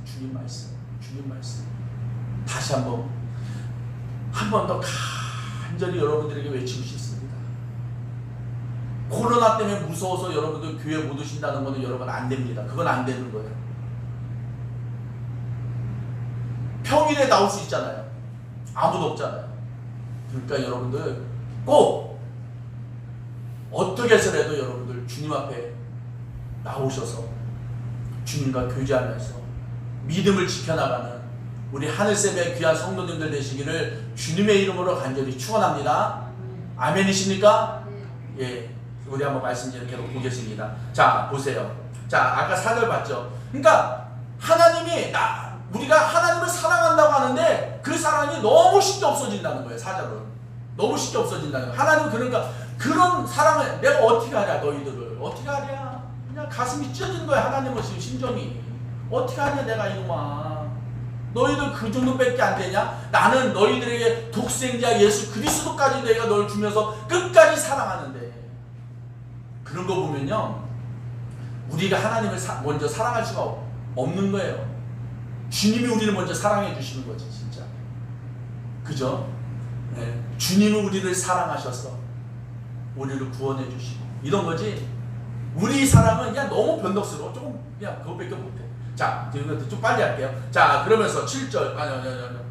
다시 한 번 더 간절히 여러분들에게 외치고 싶습니다. 코로나 때문에 무서워서 여러분들 교회 못 오신다는 것은 여러분 안 됩니다. 그건 안 되는 거예요. 평일에 나올 수 있잖아요. 아무도 없잖아요. 그러니까 여러분들 꼭 어떻게 해서라도 여러분들 주님 앞에 나오셔서 주님과 교제하면서 믿음을 지켜나가는 우리 하늘샘의 귀한 성도님들 되시기를 주님의 이름으로 간절히 축원합니다. 아멘이십니까? 예, 우리 한번 말씀 이렇게 보겠습니다. 자, 보세요. 자, 아까 4절 봤죠? 그러니까 하나님이 우리가 하나님을 사랑한다고 하는데 그 사랑이 너무 쉽게 없어진다는 거예요. 4절은 너무 쉽게 없어진다는 거예요. 하나님은 그러니까 그런 사랑을 내가 어떻게 하냐, 너희들을 어떻게 하냐, 그냥 가슴이 찢어지는 거야. 하나님은 지금 심정이 어떻게 하냐, 내가 이놈아, 너희들 그 정도밖에 안 되냐? 나는 너희들에게 독생자 예수 그리스도까지 내가 널 주면서 끝까지 사랑하는데. 그런 거 보면요, 우리가 하나님을 먼저 사랑할 수가 없는 거예요. 주님이 우리를 먼저 사랑해 주시는 거지, 진짜. 그죠? 네. 주님은 우리를 사랑하셔서 우리를 구원해 주시고 이런 거지. 우리 사랑은 그냥 너무 변덕스러워. 조금 그냥 그것밖에 못해. 자, 좀 빨리 할게요. 자, 그러면서 7절,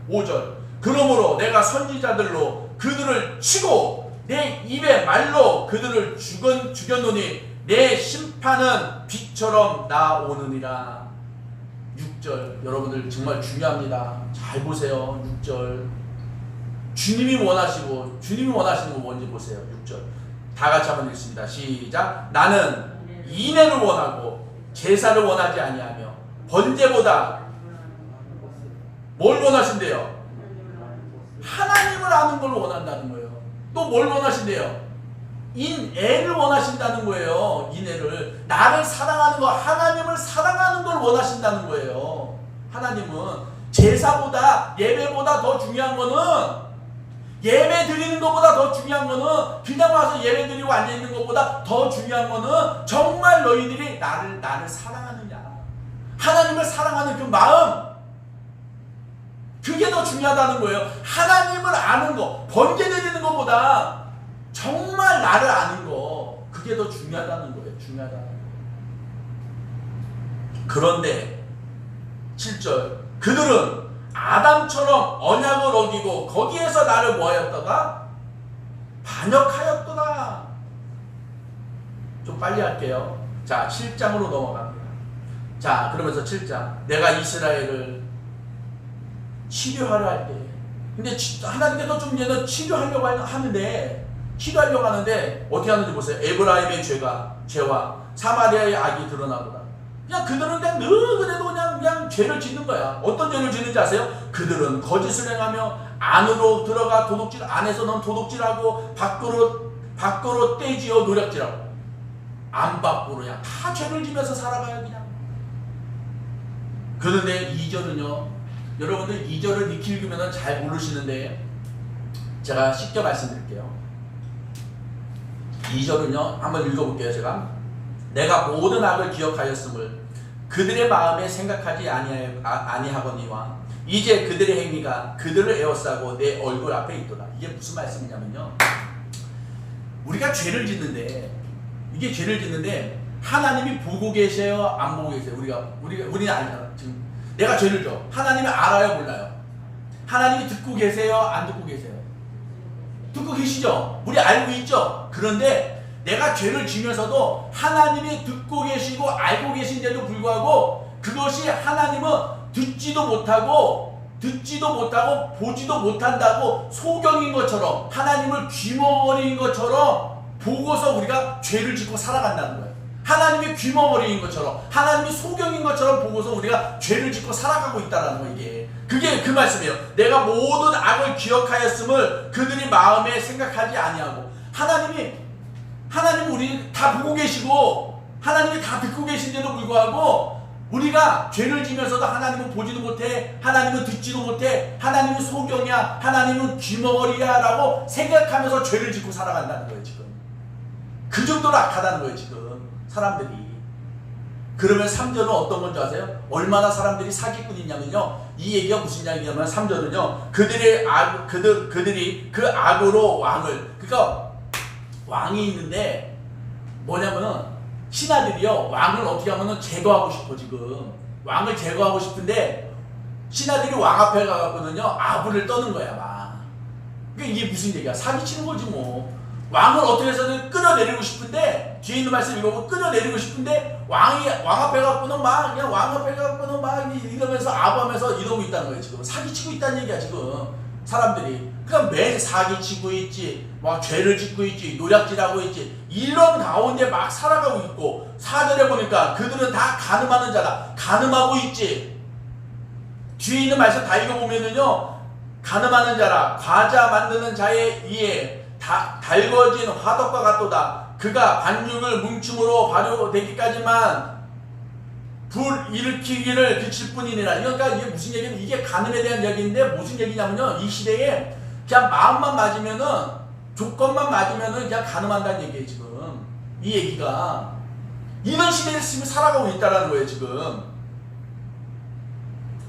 5절. 그러므로 내가 선지자들로 그들을 치고 내 입의 말로 그들을 죽였노니 내 심판은 빛처럼 나오느니라. 6절. 여러분들 정말 중요합니다. 잘 보세요. 6절. 주님이 원하시는 거 뭔지 보세요. 6절. 다 같이 한번 읽습니다. 시작. 나는 인애를 원하고 제사를 원하지 아니하며 번제보다 뭘 원하신대요? 하나님을 아는 걸 원한다는 거예요. 또 뭘 원하신대요? 인애를 원하신다는 거예요. 인애를. 나를 사랑하는 거, 하나님을 사랑하는 걸 원하신다는 거예요. 하나님은 제사보다, 예배보다 더 중요한 거는, 예배 드리는 것보다 더 중요한 거는, 그냥 와서 예배 드리고 앉아있는 것보다 더 중요한 거는 정말 너희들이 나를 사랑하느냐, 하나님을 사랑하는 그 마음, 그게 더 중요하다는 거예요. 하나님을 아는 거, 번제 드리는 것보다 정말 나를 아는 거, 그게 더 중요하다는 거예요. 중요하다는 거예요. 그런데 7절. 그들은 아담처럼 언약을 어기고 거기에서 나를 뭐하였다가 반역하였도다. 좀 빨리 할게요. 자, 7장으로 넘어갑니다. 자, 그러면서 7장. 내가 이스라엘을 치료하려 할 때, 근데 하나님께서 좀 얘는 치료하려고 하는데 어떻게 하는지 보세요. 에브라임의 죄와 사마리아의 악이 드러나보다. 그냥 그들은 그냥 늘 그래도 그냥 죄를 짓는 거야. 어떤 죄를 짓는지 아세요? 그들은 거짓을 행하며 안으로 들어가 도둑질, 안에서는 도둑질하고 밖으로 떼지어 노략질하고, 안 밖으로 그냥 다 죄를 지면서 살아가요. 그냥. 그런데 2절은요, 여러분들 2절을 익히 읽으면 잘 모르시는데 제가 쉽게 말씀드릴게요. 2절은요, 한번 읽어볼게요. 제가. 내가 모든 악을 기억하였음을 그들의 마음에 생각하지 아니하거니와 이제 그들의 행위가 그들을 에워싸고 내 얼굴 앞에 있도다. 이게 무슨 말씀이냐면요, 우리가 죄를 짓는데, 이게 죄를 짓는데 하나님이 보고 계세요, 안 보고 계세요? 우리는 알잖아. 지금 내가 죄를 져. 하나님이 알아요, 몰라요? 하나님이 듣고 계세요, 안 듣고 계세요? 듣고 계시죠? 우리 알고 있죠? 그런데 내가 죄를 지면서도 하나님이 듣고 계시고 알고 계신데도 불구하고 그것이 하나님은 듣지도 못하고 보지도 못한다고 소경인 것처럼, 하나님을 귀머거리인 것처럼 보고서 우리가 죄를 짓고 살아간다는 거예요. 하나님이 귀머거리인 것처럼, 하나님이 소경인 것처럼 보고서 우리가 죄를 짓고 살아가고 있다는 거. 이게 그게 그 말씀이에요. 내가 모든 악을 기억하였음을 그들이 마음에 생각하지 아니하고, 하나님이 우리 다 보고 계시고 하나님이 다 듣고 계신데도 불구하고 우리가 죄를 지면서도 하나님은 보지도 못해, 하나님은 듣지도 못해, 하나님은 소경이야, 하나님은 귀머거리야 라고 생각하면서 죄를 짓고 살아간다는 거예요. 지금 그 정도로 악하다는 거예요, 지금 사람들이. 그러면 3절은 어떤 건지 아세요? 얼마나 사람들이 사기꾼이냐면요, 이 얘기가 무슨 이야기냐면 3절은요, 그들이 그 악으로 왕을, 그러니까 왕이 있는데 뭐냐면은 신하들이요, 왕을 어떻게 하면은 제거하고 싶어. 지금 왕을 제거하고 싶은데 신하들이 왕 앞에 가갖고는요 아부를 떠는 거야 막. 그러니까 이게 무슨 얘기야? 사기치는 거지 뭐. 왕을 어떻게 해서든 끌어내리고 싶은데, 뒤에 있는 말씀 이거 끌어내리고 싶은데 왕 앞에 가갖고는 막 그냥 왕 앞에 가갖고는 막 이러면서 아부하면서 이러고 있다는 거예요. 지금 사기치고 있다는 얘기야 지금 사람들이. 그러니까 매일 사기치고 있지, 막 죄를 짓고 있지, 노략질하고 있지, 이런 가운데 막 살아가고 있고, 4절에 보니까 그들은 다 간음하는 자다. 간음하고 있지. 뒤에 있는 말씀 다 읽어보면은요, 간음하는 자라, 과자 만드는 자의 이에 달궈진 화덕과 같도다. 그가 반죽을 뭉침으로 발효되기까지만 불 일으키기를 그칠 뿐이니라. 그러니까 이게 무슨 얘기냐면, 이게 간음에 대한 이야기인데 무슨 얘기냐면요, 이 시대에 그냥 마음만 맞으면은, 조건만 맞으면은 그냥 간음한다는 얘기예요. 지금 이 얘기가 이런 시대에 지금 살아가고 있다는 거예요 지금.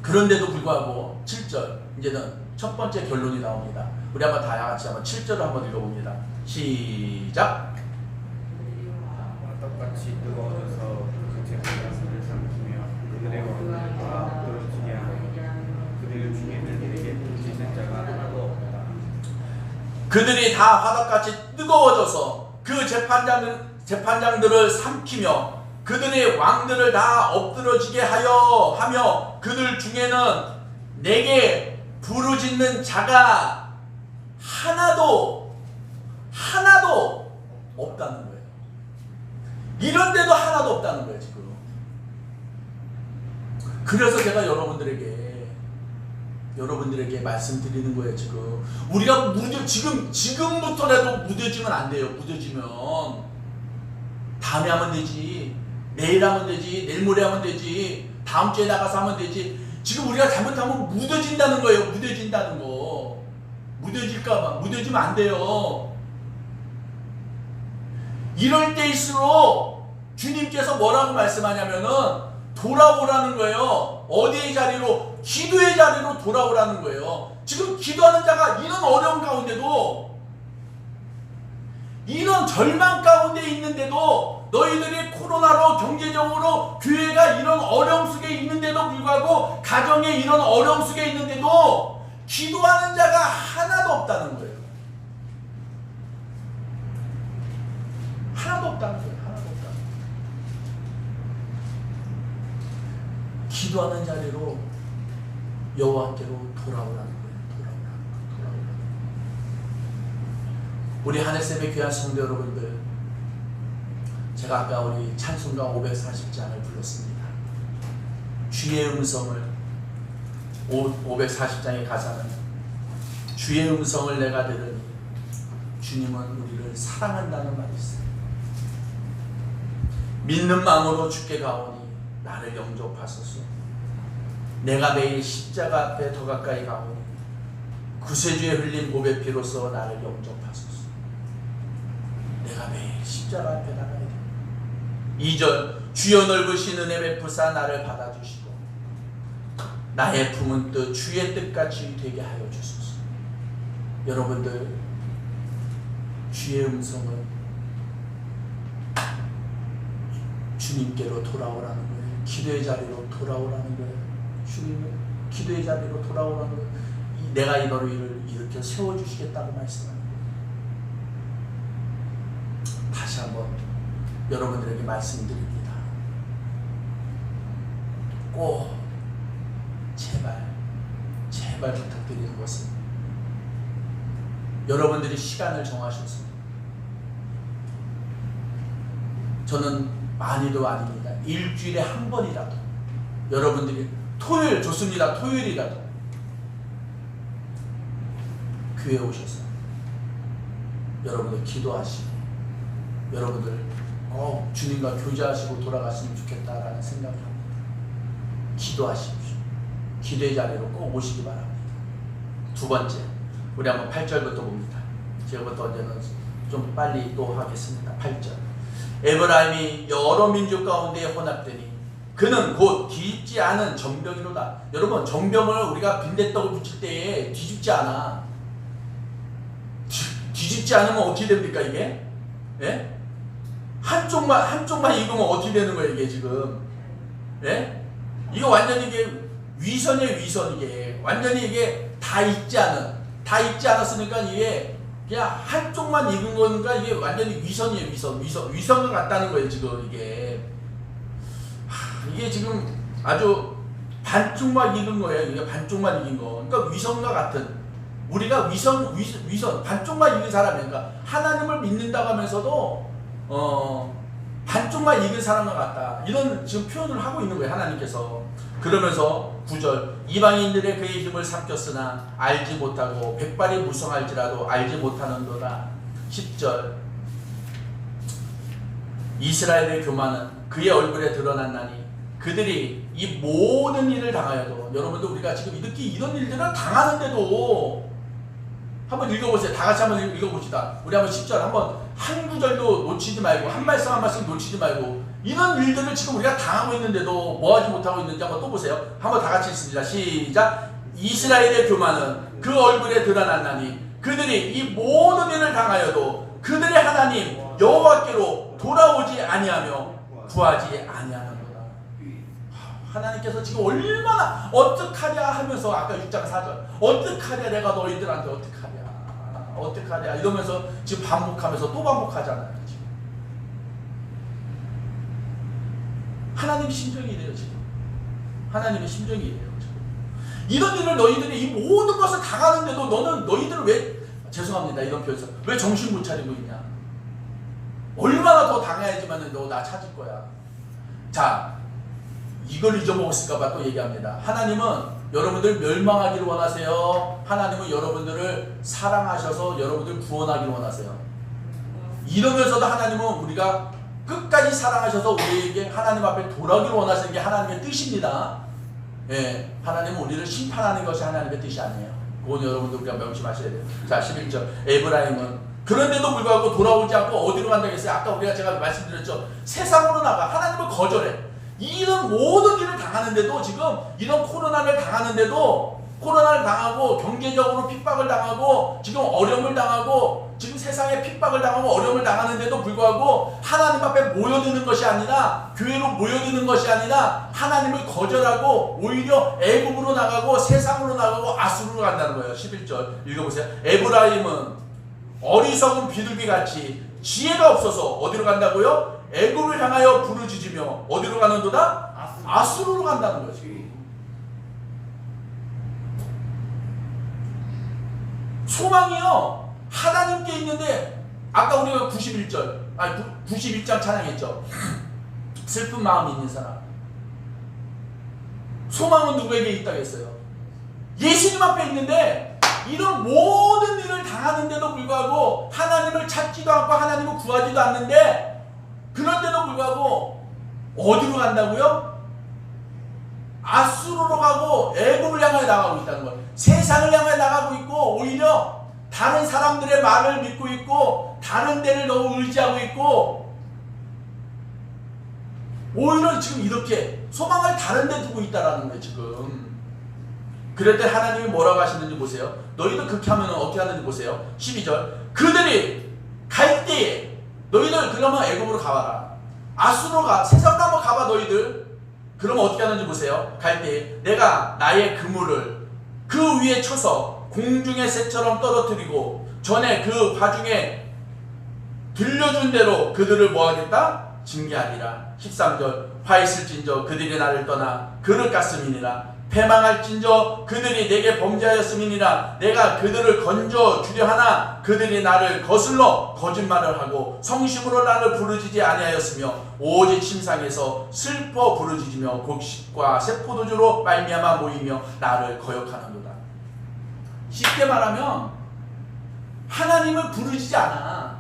그런데도 불구하고 7절, 이제는 첫 번째 결론이 나옵니다. 우리 한번 다 같이 한번 7절을 한번 읽어봅니다. 시작. 똑같이 뜨거워져서 그 재판장들을 삼키며 그들의 왕들과 떨어지게 하고 그들 중에 그들에게 붙이는 자가 하나도 없다. 그들이 다 화덕같이 뜨거워져서 그 재판장들을 삼키며 그들의 왕들을 다 엎드러지게 하며 그들 중에는 내게 부르짖는 자가 하나도 없다는 거예요. 이런데도 하나도 없다는 거예요 지금. 그래서 제가 여러분들에게 말씀드리는 거예요 지금. 우리가 지금부터라도 무뎌지면 안 돼요. 무뎌지면 다음에 하면 되지, 내일 하면 되지, 내일 모레 하면 되지, 다음 주에 나가서 하면 되지. 지금 우리가 잘못하면 무뎌진다는 거예요. 무뎌진다는 거. 무뎌질까봐. 무뎌지면 안 돼요. 이럴 때일수록 주님께서 뭐라고 말씀하냐면은 돌아오라는 거예요. 어디의 자리로? 기도의 자리로 돌아오라는 거예요. 지금 기도하는 자가 이런 어려운 가운데도, 이런 절망 가운데 있는데도, 너희들이 코로나로 경제적으로 교회가 이런 어려움 속에 있는데도 불구하고, 가정에 이런 어려움 속에 있는데도 기도하는 자가 하나도 없다는 거예요. 하나도 없다는 거예요. 하나도 없다는 거예요. 기도하는 자리로 여호와께로 돌아오라는 거예요. 돌아오라는 거예요. 우리 하늘샘의 귀한 성도 여러분들, 제가 아까 우리 찬송가 540장을 불렀습니다. 주의 음성을, 540장의 가사는 주의 음성을 내가 들으니 주님은 우리를 사랑한다는 말이 있어요. 믿는 마음으로 주께 가오니 나를 영접하소서. 내가 매일 십자가 앞에 더 가까이 가오니 구세주의 흘린 보배 피로써 나를 영접하소서. 내가 매일 십자가 앞에 나가야 돼. 2절, 주여 넓으신 은혜 베푸사 나를 받아주시고 나의 품은 뜻 주의 뜻같이 되게 하여 주소서. 여러분들 주의 음성은 주님께로 돌아오라는 거예요. 기도의 자리로 돌아오라는 거예요. 주님은 기도의 자리로 돌아오라는 거예요. 내가 너희를 이렇게 세워주시겠다고 말씀하는 거예요. 다시 한번 여러분들에게 말씀드립니다. 꼭 제발 부탁드리는 것은 여러분들이 시간을 정하셔서, 저는 많이도 아닙니다, 일주일에 한 번이라도 여러분들이 토요일 좋습니다. 토요일이라도 교회에 오셔서 여러분들 기도하시고 여러분들 꼭 주님과 교제하시고 돌아가시면 좋겠다라는 생각을 합니다. 기도하십시오. 기도의 자리로 꼭 오시기 바랍니다. 두 번째, 우리 한번 8절부터 봅니다. 지금부터 언제는 좀 빨리 또 하겠습니다. 8절. 에브라임이 여러 민족 가운데 혼합되니 그는 곧 뒤집지 않은 정병이로다. 여러분, 정병을 우리가 빈대떡을 붙일 때에 뒤집지 않아. 뒤집지 않으면 어떻게 됩니까 이게? 예? 한쪽만 익으면 어떻게 되는 거예요 이게 지금? 예? 이거 완전히 이게 위선이에요, 위선. 이게 완전히 이게 다 익지 않았으니까 이게 그냥 한쪽만 익은 거니까 이게 완전히 위선이에요, 위선을 갖다는 거예요 지금. 이게 지금 아주 반쪽만 익은 거예요. 이게 반쪽만 익은 거. 그러니까 위선과 같은, 우리가 위선 반쪽만 익은 사람이니까, 그러니까 하나님을 믿는다고 하면서도 반쪽만 익은 사람과 같다, 이런 지금 표현을 하고 있는 거예요 하나님께서. 그러면서 9절, 이방인들의 그의 힘을 삼켰으나 알지 못하고 백발이 무성할지라도 알지 못하는도다. 10절, 이스라엘의 교만은 그의 얼굴에 드러났나니 그들이 이 모든 일을 당하여도, 여러분들 우리가 지금 이렇게 이런 일들을 당하는데도, 한번 읽어보세요. 다 같이 한번 읽어봅시다. 우리 한번 10절 한번 한 구절도 놓치지 말고, 한 말씀 한 말씀 놓치지 말고, 이런 일들을 지금 우리가 당하고 있는데도 뭐하지 못하고 있는지 한번 또 보세요. 한번 다 같이 읽습니다. 시작. 이스라엘의 교만은 그 얼굴에 드러났나니 그들이 이 모든 일을 당하여도 그들의 하나님 여호와께로 돌아오지 아니하며 구하지 아니하는도다. 하나님께서 지금 얼마나 어떡하랴 하면서, 아까 6장 4절 어떡하랴, 내가 너희들한테 어떡하랴 이러면서 지금 반복하면서 또 반복하잖아요. 지금 하나님 심정이 이래요. 지금 하나님의 심정이 이래요. 지금 이런 일을 너희들이 이 모든 것을 당하는데도 너희들은 왜, 죄송합니다 이런 표현에서, 왜 정신 못 차리고 있냐? 얼마나 더 당해야지만 너 나 찾을 거야. 자, 이걸 잊어먹었을까봐 또 얘기합니다. 하나님은 여러분들 멸망하기를 원하세요? 하나님은 여러분들을 사랑하셔서 여러분들 구원하기를 원하세요? 이러면서도 하나님은 우리가 끝까지 사랑하셔서 우리에게 하나님 앞에 돌아오기를 원하시는 게 하나님의 뜻입니다. 예, 하나님은 우리를 심판하는 것이 하나님의 뜻이 아니에요. 그건 여러분들 우리가 명심하셔야 돼요. 자, 11절. 에브라임은 그런데도 불구하고 돌아오지 않고 어디로 간다고 했어요? 아까 제가 말씀드렸죠. 세상으로 나가. 하나님을 거절해. 이런 모든 일을 당하는데도, 지금 이런 코로나를 당하는데도, 코로나를 당하고 경제적으로 핍박을 당하고 지금 어려움을 당하고 지금 세상에 핍박을 당하고 어려움을 당하는데도 불구하고 하나님 앞에 모여드는 것이 아니라, 교회로 모여드는 것이 아니라 하나님을 거절하고 오히려 애굽으로 나가고 세상으로 나가고 아수르로 간다는 거예요. 11절 읽어보세요. 에브라임은 어리석은 비둘기같이 지혜가 없어서 어디로 간다고요? 애굽을 향하여 부르짖으며 어디로 가는도다? 아수르로 간다는 거죠. 소망이요 하나님께 있는데, 아까 우리가 91장 찬양했죠. 슬픈 마음이 있는 사람, 소망은 누구에게 있다고 했어요? 예수님 앞에 있는데, 이런 모든 일을 당하는데도 불구하고 하나님을 찾지도 않고 하나님을 구하지도 않는데, 그런데도 불구하고 어디로 간다고요? 아수르로 가고 애굽을 향해 나가고 있다는 거예요. 세상을 향해 나가고 있고, 오히려 다른 사람들의 말을 믿고 있고, 다른 데를 너무 의지하고 있고, 오히려 지금 이렇게 소망을 다른 데 두고 있다라는 거예요. 지금 그럴 때 하나님이 뭐라고 하시는지 보세요. 너희들 그렇게 하면 어떻게 하는지 보세요. 12절. 그들이 갈 때에 너희들 그러면 애굽으로 가봐라. 아수로 가. 세상으로 한번 가봐 너희들. 그러면 어떻게 하는지 보세요. 갈 때에 내가 나의 그물을 그 위에 쳐서 공중의 새처럼 떨어뜨리고 전에 그 화중에 들려준 대로 그들을 뭐하겠다? 징계하리라. 13절. 화 있을진저 그들이 나를 떠나 그릇 같음이니라. 패망할진저 그들이 내게 범죄하였음이니라. 내가 그들을 건져 주려 하나 그들이 나를 거슬러 거짓말을 하고 성심으로 나를 부르짖지 아니하였으며 오직 침상에서 슬퍼 부르짖으며 곡식과 새포도주로 말미암아 모이며 나를 거역하는도다. 쉽게 말하면 하나님을 부르짖지 않아.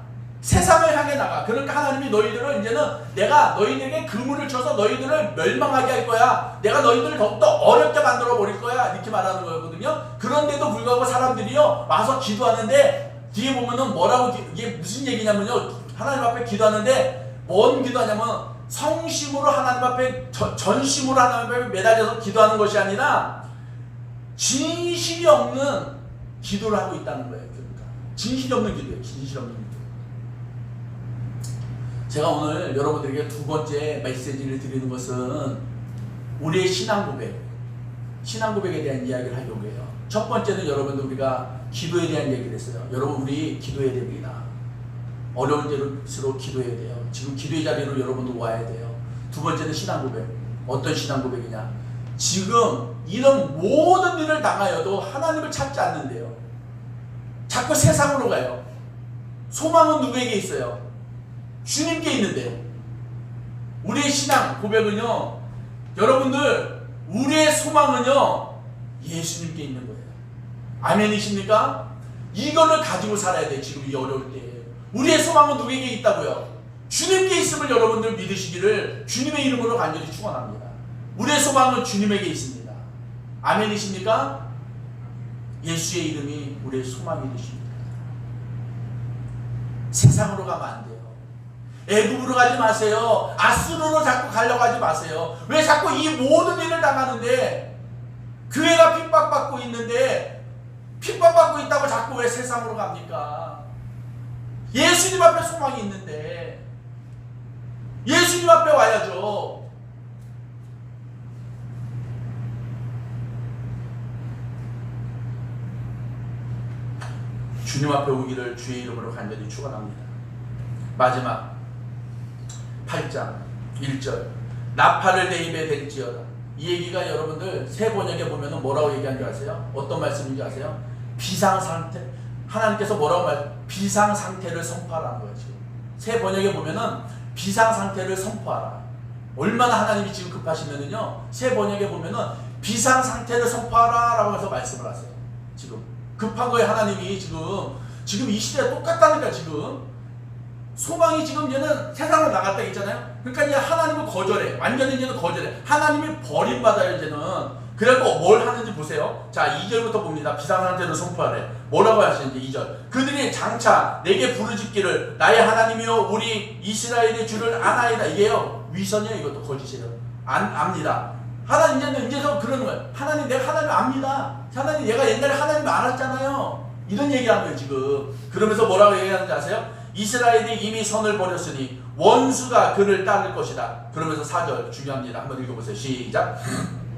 세상을 향해 나가. 그러니까 하나님이 너희들을 이제는 내가 너희들에게 그물을 쳐서 너희들을 멸망하게 할 거야. 내가 너희들을 더욱더 어렵게 만들어 버릴 거야. 이렇게 말하는 거거든요. 그런데도 불구하고 사람들이요 와서 기도하는데 뒤에 보면은 뭐라고 이게 무슨 얘기냐면요. 하나님 앞에 기도하는데 뭔 기도하냐면 성심으로 하나님 앞에 전심으로 하나님 앞에 매달려서 기도하는 것이 아니라 진실이 없는 기도를 하고 있다는 거예요. 그러니까 진실이 없는 기도예요. 진실이 없는 기도. 제가 오늘 여러분들에게 두 번째 메시지를 드리는 것은 우리의 신앙 고백에 대한 이야기를 하려고 해요. 첫 번째는 여러분들 우리가 기도에 대한 얘기를 했어요. 여러분 우리 기도해야 됩니다. 어려운 일일수록 기도해야 돼요. 지금 기도의 자리로 여러분도 와야 돼요. 두 번째는 신앙 고백. 어떤 신앙 고백이냐? 지금 이런 모든 일을 당하여도 하나님을 찾지 않는데요. 자꾸 세상으로 가요. 소망은 누구에게 있어요? 주님께 있는데. 우리의 신앙 고백은요, 여러분들 우리의 소망은요 예수님께 있는 거예요. 아멘이십니까? 이거를 가지고 살아야 돼. 지금 이 어려울 때 우리의 소망은 누구에게 있다고요? 주님께 있음을 여러분들 믿으시기를 주님의 이름으로 간절히 축원합니다. 우리의 소망은 주님에게 있습니다. 아멘이십니까? 예수의 이름이 우리의 소망이 되십니다. 세상으로 가면 안 돼요. 애굽으로 가지 마세요. 아수르로 자꾸 가려고 하지 마세요. 왜 자꾸 이 모든 일을 당하는데, 교회가 핍박받고 있는데 핍박받고 있다고 자꾸 왜 세상으로 갑니까? 예수님 앞에 소망이 있는데 예수님 앞에 와야죠. 주님 앞에 오기를 주의 이름으로 간절히 축원합니다. 마지막 8장 1절. 나팔을 내 입에 댈지어다. 이 얘기가 여러분들 새 번역에 보면 뭐라고 얘기한 줄 아세요? 어떤 말씀인지 아세요? 비상상태. 하나님께서 뭐라고 비상상태를 선포하라는 거예요. 지금 새 번역에 보면은 비상상태를 선포하라. 얼마나 하나님이 지금 급하시면은요, 새 번역에 보면은 비상상태를 선포하라 라고 해서 말씀을 하세요. 지금 급한 거예요. 하나님이 지금 이 시대에 똑같다니까. 지금 소망이 지금 얘는 세상으로 나갔다 했잖아요. 그러니까 이제 하나님을 거절해. 완전히 이제는 거절해. 하나님이 버림받아요. 이제는. 그래갖고 뭘 하는지 보세요. 자, 2절부터 봅니다. 비상상태를 선포하래. 뭐라고 하시는지 2절. 그들이 장차 내게 부르짖기를 나의 하나님이요 우리 이스라엘의 주를 아나이다. 이게요 위선이에요. 이것도 거짓이에요. 압니다. 하나님 이제서 그러는 거예요. 하나님, 내가 하나님 압니다. 하나님, 얘가 옛날에 하나님 알았잖아요. 이런 얘기하는 거예요 지금. 그러면서 뭐라고 얘기하는지 아세요? 이스라엘이 이미 선을 버렸으니 원수가 그를 따를 것이다. 그러면서 4절 중요합니다. 한번 읽어보세요. 시작.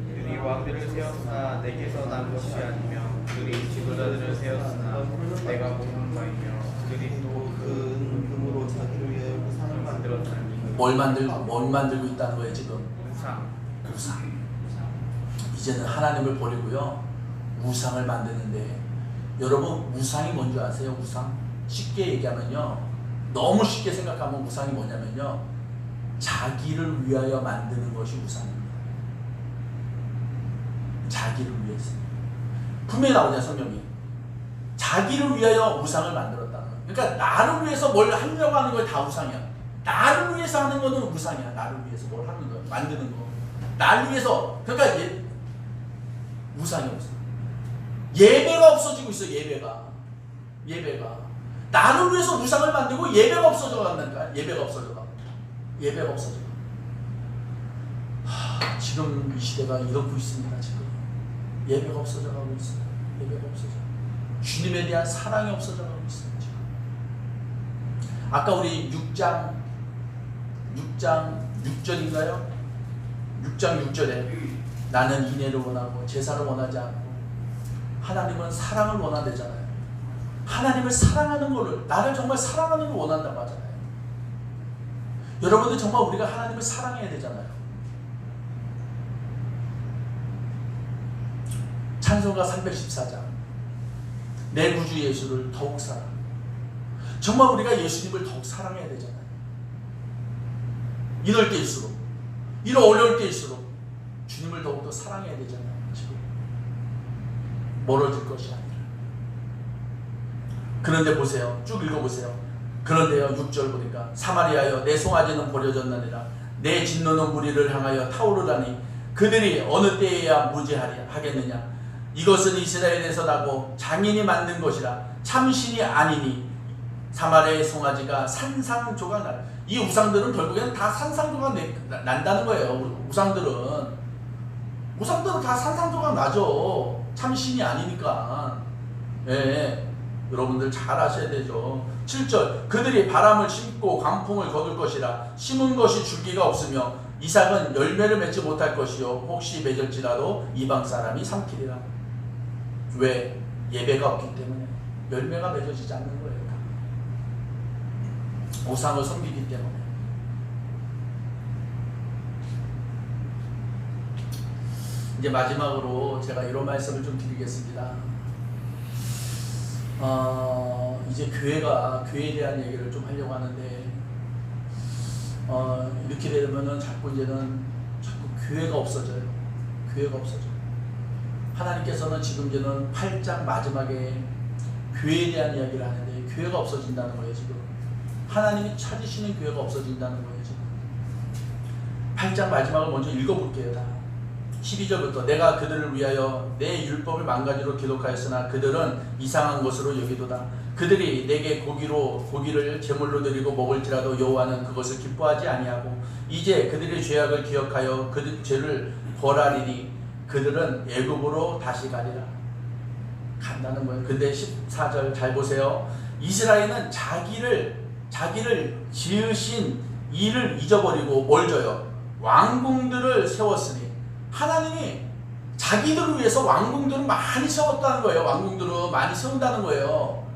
그들이 왕들을 세웠으나 내게서 난 것이 아니며 그들이 지도자들을 세웠으나 내가 보는 바이며 그들이 또 금으로 자기를 위해 우상을 만들었다니. 뭘 만들고 있다는 거예요 지금? 우상. 이제는 하나님을 버리고요 우상을 만드는데, 여러분 우상이 뭔지 아세요? 우상? 쉽게 얘기하면요, 너무 쉽게 생각하면 우상이 뭐냐면요, 자기를 위하여 만드는 것이 우상입니다. 자기를 위해서. 분명히 나오냐 성경이. 자기를 위하여 우상을 만들었다는 거예요. 그러니까 나를 위해서 뭘 하려고 하는 거 다 우상이야. 나를 위해서 하는 거는 우상이야. 나를 위해서 뭘 하는 거, 만드는 거. 나를 위해서. 그러니까 우상이 없어. 예배가 없어지고 있어. 예배가. 나를 위해서 우상을 만들고 예배가 없어져 간다니까. 예배가 없어져. 지금 이 시대가 이러고 있습니다. 지금 예배가 없어져 가고 있어요. 예배가 없어져. 주님에 대한 사랑이 없어져 가고 있어요. 지금. 아까 우리 6장 6절인가요? 6장 6절에 나는 인애를 원하고 제사를 원하지 않고 하나님은 사랑을 원한대잖아요. 하나님을 사랑하는 거를, 나를 정말 사랑하는 걸 원한다고 하잖아요. 여러분들 정말 우리가 하나님을 사랑해야 되잖아요. 찬송가 314장 내 구주 예수를 더욱 사랑. 정말 우리가 예수님을 더욱 사랑해야 되잖아요. 이럴 때일수록, 이런 어려울 때일수록 주님을 더욱더 사랑해야 되잖아요. 지금 멀어질 것이 아니라. 그런데 보세요. 쭉 읽어보세요. 그런데요 6절 보니까 사마리아여 내 송아지는 버려졌느니라 내 진노는 무리를 향하여 타오르다니 그들이 어느 때에야 무지하겠느냐. 이것은 이스라엘에서 나고 장인이 만든 것이라 참신이 아니니 사마리아의 송아지가 산산조각 나. 이 우상들은 결국에는 다 산산조각 난다는 거예요. 우상들은 다 산산조각 나죠. 참신이 아니니까. 예, 여러분들 잘 아셔야 되죠. 7절 그들이 바람을 심고 광풍을 거둘 것이라 심은 것이 줄기가 없으며 이삭은 열매를 맺지 못할 것이요 혹시 맺을지라도 이방 사람이 삼키리라. 왜? 예배가 없기 때문에 열매가 맺어지지 않는 거예요. 우상을 섬기기 때문에. 이제 마지막으로 제가 이런 말씀을 좀 드리겠습니다. 이제 교회에 대한 얘기를 좀 하려고 하는데, 이렇게 되면은 자꾸 교회가 없어져요. 교회가 없어져요. 하나님께서는 지금 이제는 8장 마지막에 교회에 대한 이야기를 하는데, 교회가 없어진다는 거예요, 지금. 하나님이 찾으시는 교회가 없어진다는 거예요, 지금. 8장 마지막을 먼저 읽어볼게요, 다. 12절부터 내가 그들을 위하여 내 율법을 만가지로 기록하였으나 그들은 이상한 것으로 여기도다. 그들이 내게 고기를 제물로 드리고 먹을지라도 여호와는 그것을 기뻐하지 아니하고 이제 그들의 죄악을 기억하여 그들 죄를 벌하리니 그들은 애굽으로 다시 가리라. 간다는 거예요. 근데 14절 잘 보세요. 이스라엘은 자기를 지으신 일을 잊어버리고 뭘 져요? 왕궁들을 세웠으니. 하나님이 자기들을 위해서 왕궁들을 많이 세웠다는 거예요. 왕궁들을 많이 세운다는 거예요.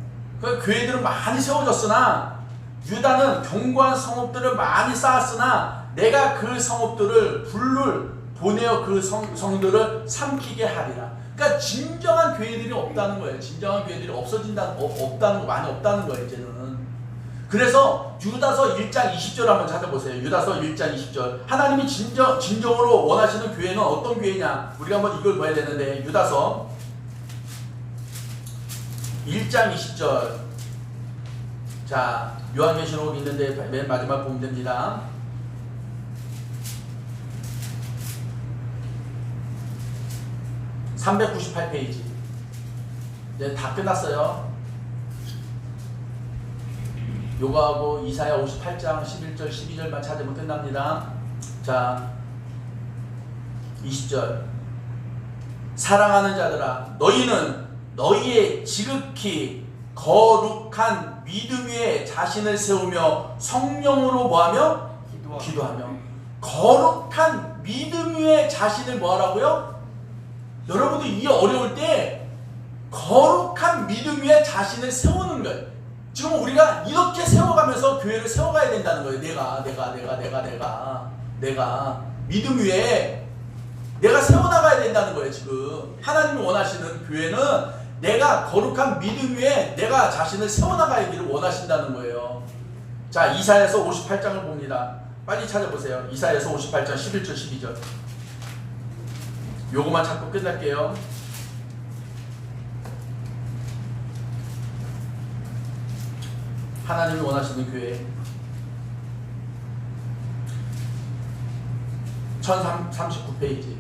그 교회들은 많이 세워졌으나 유다는 견고한 성읍들을 많이 쌓았으나 내가 그 성읍들을 불을 보내어 그 성들을 삼키게 하리라. 그러니까 진정한 교회들이 없다는 거예요. 진정한 교회들이 많이 없다는 거예요, 이제는. 그래서 유다서 1장 20절 한번 찾아보세요. 유다서 1장 20절. 하나님이 진정으로 원하시는 교회는 어떤 교회냐? 우리가 한번 이걸 봐야 되는데, 유다서 1장 20절. 자, 요한계시록 있는데 맨 마지막 보면 됩니다. (398페이지) 이제 다 끝났어요. 요거하고 이사야 58장 11절 12절만 찾으면 끝납니다. 자, 20절. 사랑하는 자들아 너희는 너희의 지극히 거룩한 믿음 위에 자신을 세우며 성령으로 뭐하며? 기도하며. 거룩한 믿음 위에 자신을 뭐하라고요? 여러분들 이 어려울 때 거룩한 믿음 위에 자신을 세우는 거예요. 지금 우리가 이렇게 세워가면서 교회를 세워가야 된다는 거예요. 내가 믿음 위에 내가 세워나가야 된다는 거예요. 지금 하나님이 원하시는 교회는 내가 거룩한 믿음 위에 내가 자신을 세워나가기를 원하신다는 거예요. 자, 이사야서 58장을 봅니다. 빨리 찾아보세요. 이사야서 58장 11절 12절. 요거만 찾고 끝날게요. 하나님이 원하시는 교회. 1039페이지.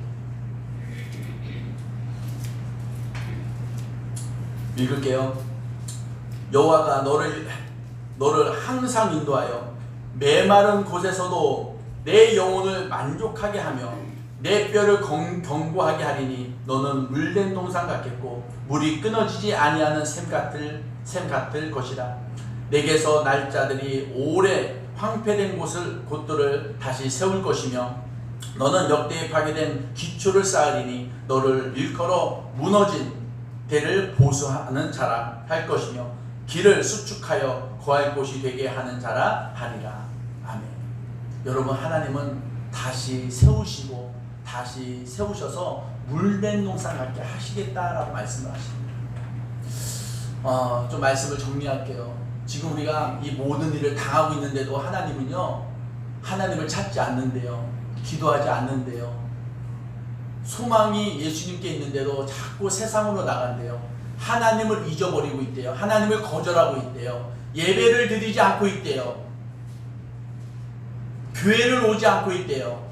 읽을게요. 여호와가 너를 항상 인도하여 메마른 곳에서도 내 영혼을 만족하게 하며 내 뼈를 견고하게 하리니 너는 물된 동산 같겠고 물이 끊어지지 아니하는 샘 같을 것이라. 내게서 날 자들이 오래 황폐된 곳들을 다시 세울 것이며 너는 역대에 파괴된 기초를 쌓으리니 너를 일컬어 무너진 데를 보수하는 자라 할 것이며 길을 수축하여 거할 곳이 되게 하는 자라 하리라. 아멘. 여러분, 하나님은 다시 세우시고 다시 세우셔서 물된 동산 같게 하시겠다라고 말씀을 하십니다. 좀 말씀을 정리할게요. 지금 우리가 이 모든 일을 당하고 있는데도 하나님은요, 하나님을 찾지 않는데요, 기도하지 않는데요, 소망이 예수님께 있는데도 자꾸 세상으로 나간대요. 하나님을 잊어버리고 있대요. 하나님을 거절하고 있대요. 예배를 드리지 않고 있대요. 교회를 오지 않고 있대요.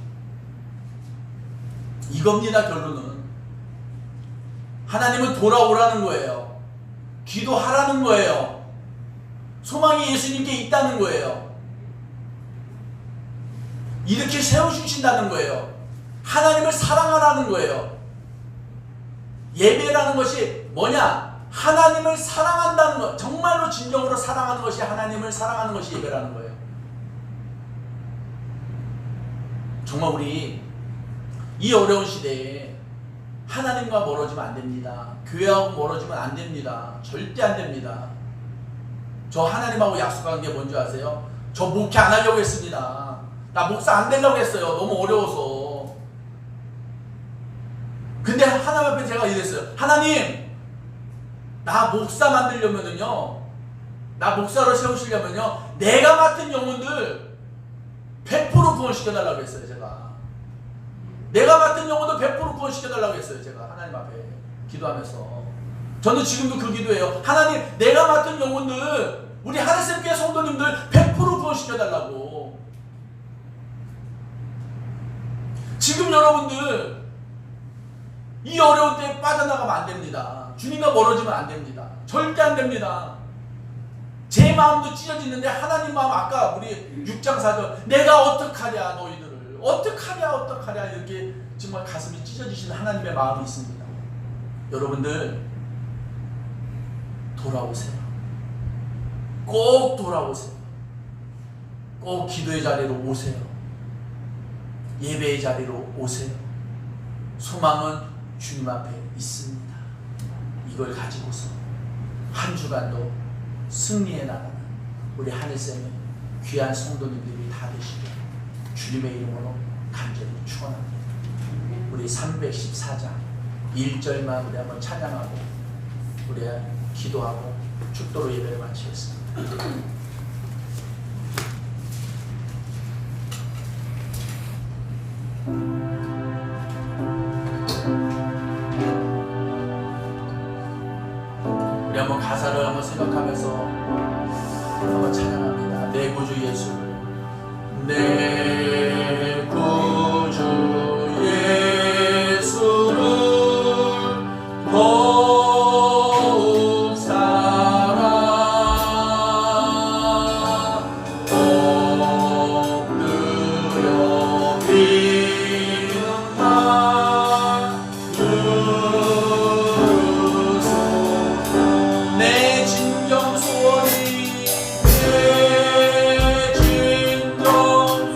이겁니다. 결론은 하나님은 돌아오라는 거예요. 기도하라는 거예요. 소망이 예수님께 있다는 거예요. 이렇게 세워주신다는 거예요. 하나님을 사랑하라는 거예요. 예배라는 것이 뭐냐? 하나님을 사랑한다는 것, 정말로 진정으로 사랑하는 것이, 하나님을 사랑하는 것이 예배라는 거예요. 정말 우리 이 어려운 시대에 하나님과 멀어지면 안 됩니다. 교회하고 멀어지면 안 됩니다. 절대 안 됩니다. 저 하나님하고 약속한 게 뭔지 아세요? 저 목회 안 하려고 했습니다. 나 목사 안 되려고 했어요. 너무 어려워서. 근데 하나님 앞에 제가 이랬어요. 하나님, 나 목사 만들려면은요, 나 목사로 세우시려면요, 내가 맡은 영혼들 100% 구원시켜달라고 했어요. 내가 맡은 영혼도 100% 구원시켜달라고 했어요. 제가 하나님 앞에 기도하면서. 저는 지금도 그 기도해요. 하나님, 내가 맡은 영혼들, 우리 하늘샘교회 성도님들 100% 구원시켜달라고. 지금 여러분들 이 어려운 때에 빠져나가면 안 됩니다. 주님과 멀어지면 안 됩니다. 절대 안 됩니다. 제 마음도 찢어지는데 하나님 마음, 아까 우리 6장 4절, 내가 어떡하랴 너희들을, 어떡하랴 이렇게 정말 가슴이 찢어지시는 하나님의 마음이 있습니다. 여러분들 돌아오세요. 꼭 돌아오세요. 꼭 기도의 자리로 오세요. 예배의 자리로 오세요. 소망은 주님 앞에 있습니다. 이걸 가지고서 한 주간도 승리해 나가는 우리 하늘샘의 귀한 성도님들이 다 되시길 주님의 이름으로 간절히 축원합니다. 우리 314장 1절만 우리 한번 찬양하고 우리 기도하고 축도로 예배를 마치겠습니다. 우리 한번 가사를 한번 생각하면서 한번 찬양합니다. 내 구주 예수, 내 구주 예수를 더욱 사랑 엎드려 비는만 주소 내 진정 소원이 내 진정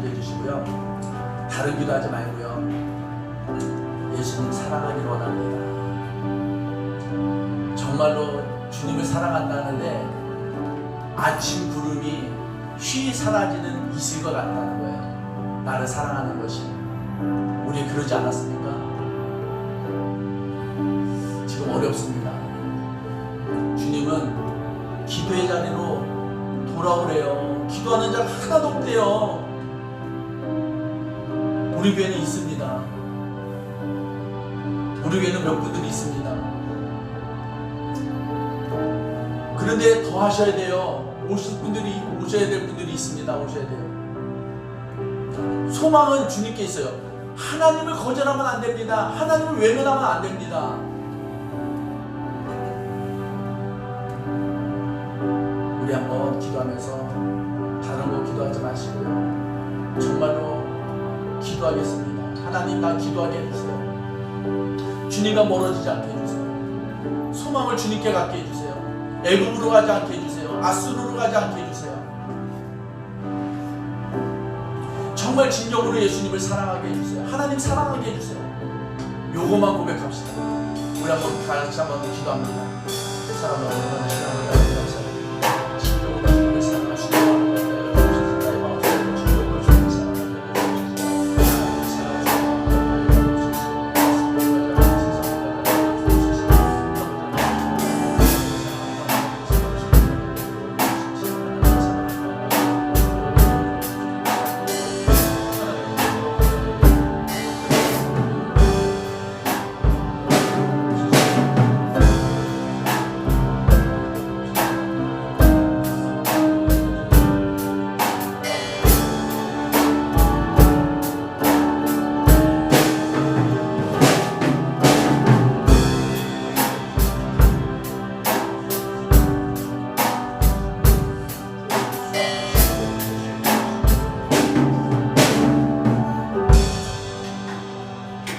함께해 주시고요. 다른 기도하지 말고요. 예수님 사랑하기를 원합니다. 정말로 주님을 사랑한다는데 아침 구름이 휘 사라지는 이슬과 같다는 거예요. 나를 사랑하는 것이. 우리 그러지 않았습니까? 지금 어렵습니다. 주님은 기도의 자리로 돌아오래요. 기도하는 자가 하나도 없대요. 우리 교회는 있습니다. 우리 교회는 몇 분들이 있습니다. 그런데 더 하셔야 돼요. 오셔야 될 분들이 있습니다. 오셔야 돼요. 소망은 주님께 있어요. 하나님을 거절하면 안 됩니다. 하나님을 외면하면 안 됩니다. 우리 한번 기도하면서 다른 거 기도하지 마시고요. 정말로 기도하겠습니다. 하나님 나 기도하게 해주세요. 주님과 멀어지지 않게 해주세요. 소망을 주님께 갖게 해주세요. 애굽으로 가지 않게 해주세요. 아수르로 가지 않게 해주세요. 정말 진정으로 예수님을 사랑하게 해주세요. 하나님 사랑하게 해주세요. 요거만 고백합시다. 우리 한번 같이 한번 기도합니다. 사랑을 얼마나 사랑하는 감사합니다. 진정으로 주님을 사랑하시고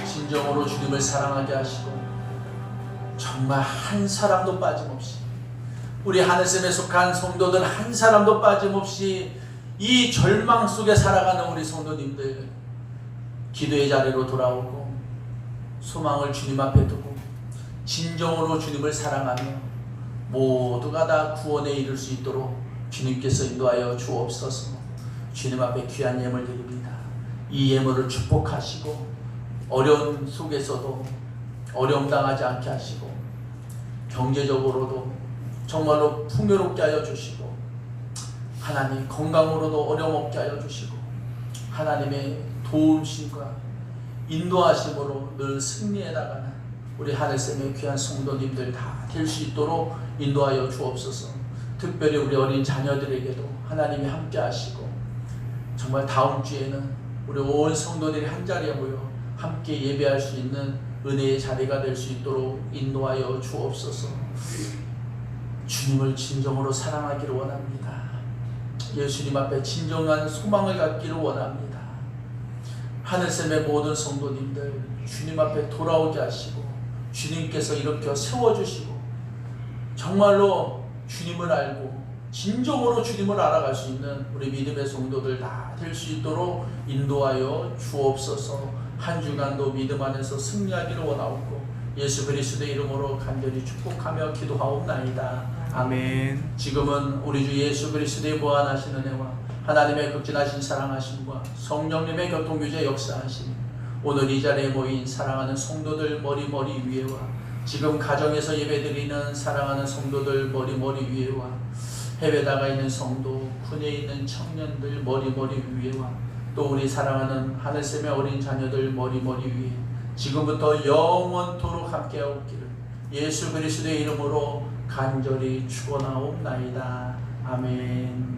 진정으로 주님을 사랑하게 하시고 정말 한 사람도 빠짐없이 우리 하늘샘에 속한 성도들 한 사람도 빠짐없이 이 절망 속에 살아가는 우리 성도님들 기도의 자리로 돌아오고 소망을 주님 앞에 두고 진정으로 주님을 사랑하며 모두가 다 구원에 이를 수 있도록 주님께서 인도하여 주옵소서. 주님 앞에 귀한 예물 드립니다. 이 예물을 축복하시고 어려운 속에서도 어려움 당하지 않게 하시고 경제적으로도 정말로 풍요롭게 하여 주시고 하나님 건강으로도 어려움 없게 하여 주시고 하나님의 도움심과 인도하심으로 늘 승리해 나가는 우리 하늘샘의 귀한 성도님들 다 될 수 있도록 인도하여 주옵소서. 특별히 우리 어린 자녀들에게도 하나님이 함께 하시고 정말 다음 주에는 우리 온 성도들이 한자리에 모여 함께 예배할 수 있는 은혜의 자리가 될 수 있도록 인도하여 주옵소서. 주님을 진정으로 사랑하기를 원합니다. 예수님 앞에 진정한 소망을 갖기를 원합니다. 하늘샘의 모든 성도님들 주님 앞에 돌아오게 하시고 주님께서 일으켜 세워주시고 정말로 주님을 알고 진정으로 주님을 알아갈 수 있는 우리 믿음의 성도들 다 될 수 있도록 인도하여 주옵소서. 한 주간도 믿음 안에서 승리하기를 원하옵고 예수 그리스도의 이름으로 간절히 축복하며 기도하옵나이다. 아멘. 지금은 우리 주 예수 그리스도의 무한하신 은혜와 하나님의 극진하신 사랑하심과 성령님의 교통규제 역사하심 오늘 이 자리에 모인 사랑하는 성도들 머리 위에와 지금 가정에서 예배드리는 사랑하는 성도들 머리 위에와 해외 나가 있는 성도 군에 있는 청년들 머리 위에와 또 우리 사랑하는 하늘샘의 어린 자녀들 머리 위에 지금부터 영원토록 함께하옵기를 예수 그리스도의 이름으로 간절히 축원하옵나이다. 아멘.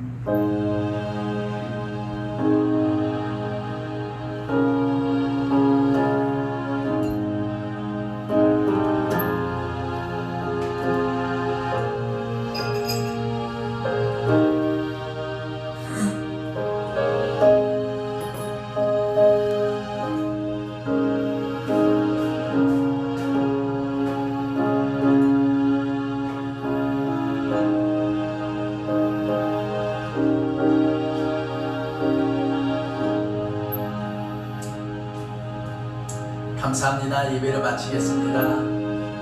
감사합니다. 예배를 마치겠습니다.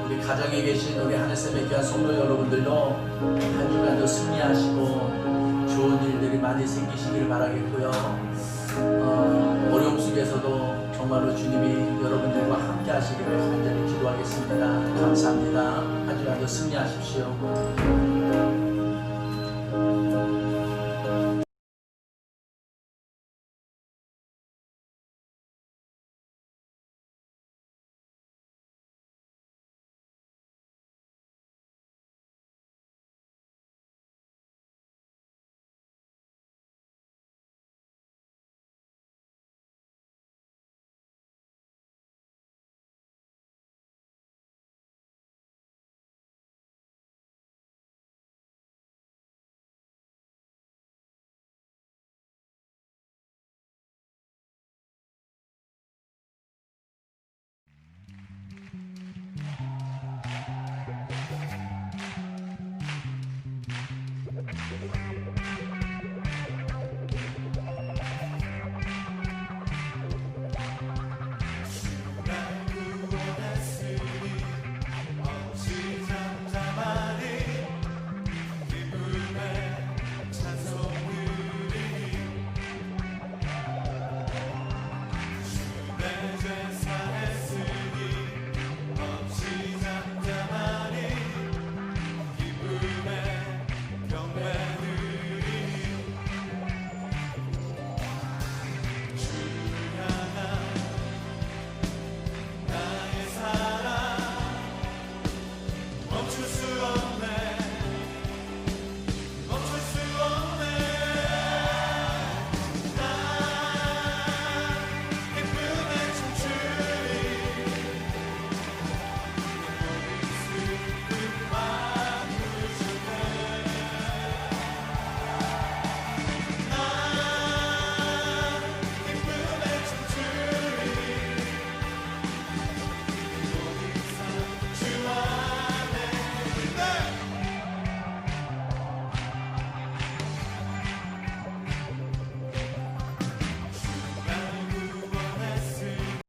우리 가정에 계신 우리 하늘샘의 귀한 성도 여러분들도 한 주간도 승리하시고 좋은 일들이 많이 생기시기를 바라겠고요. 어려움 속에서도 정말로 주님이 여러분들과 함께 하시기를 간절히 기도하겠습니다. 감사합니다. 한 주간도 승리하십시오.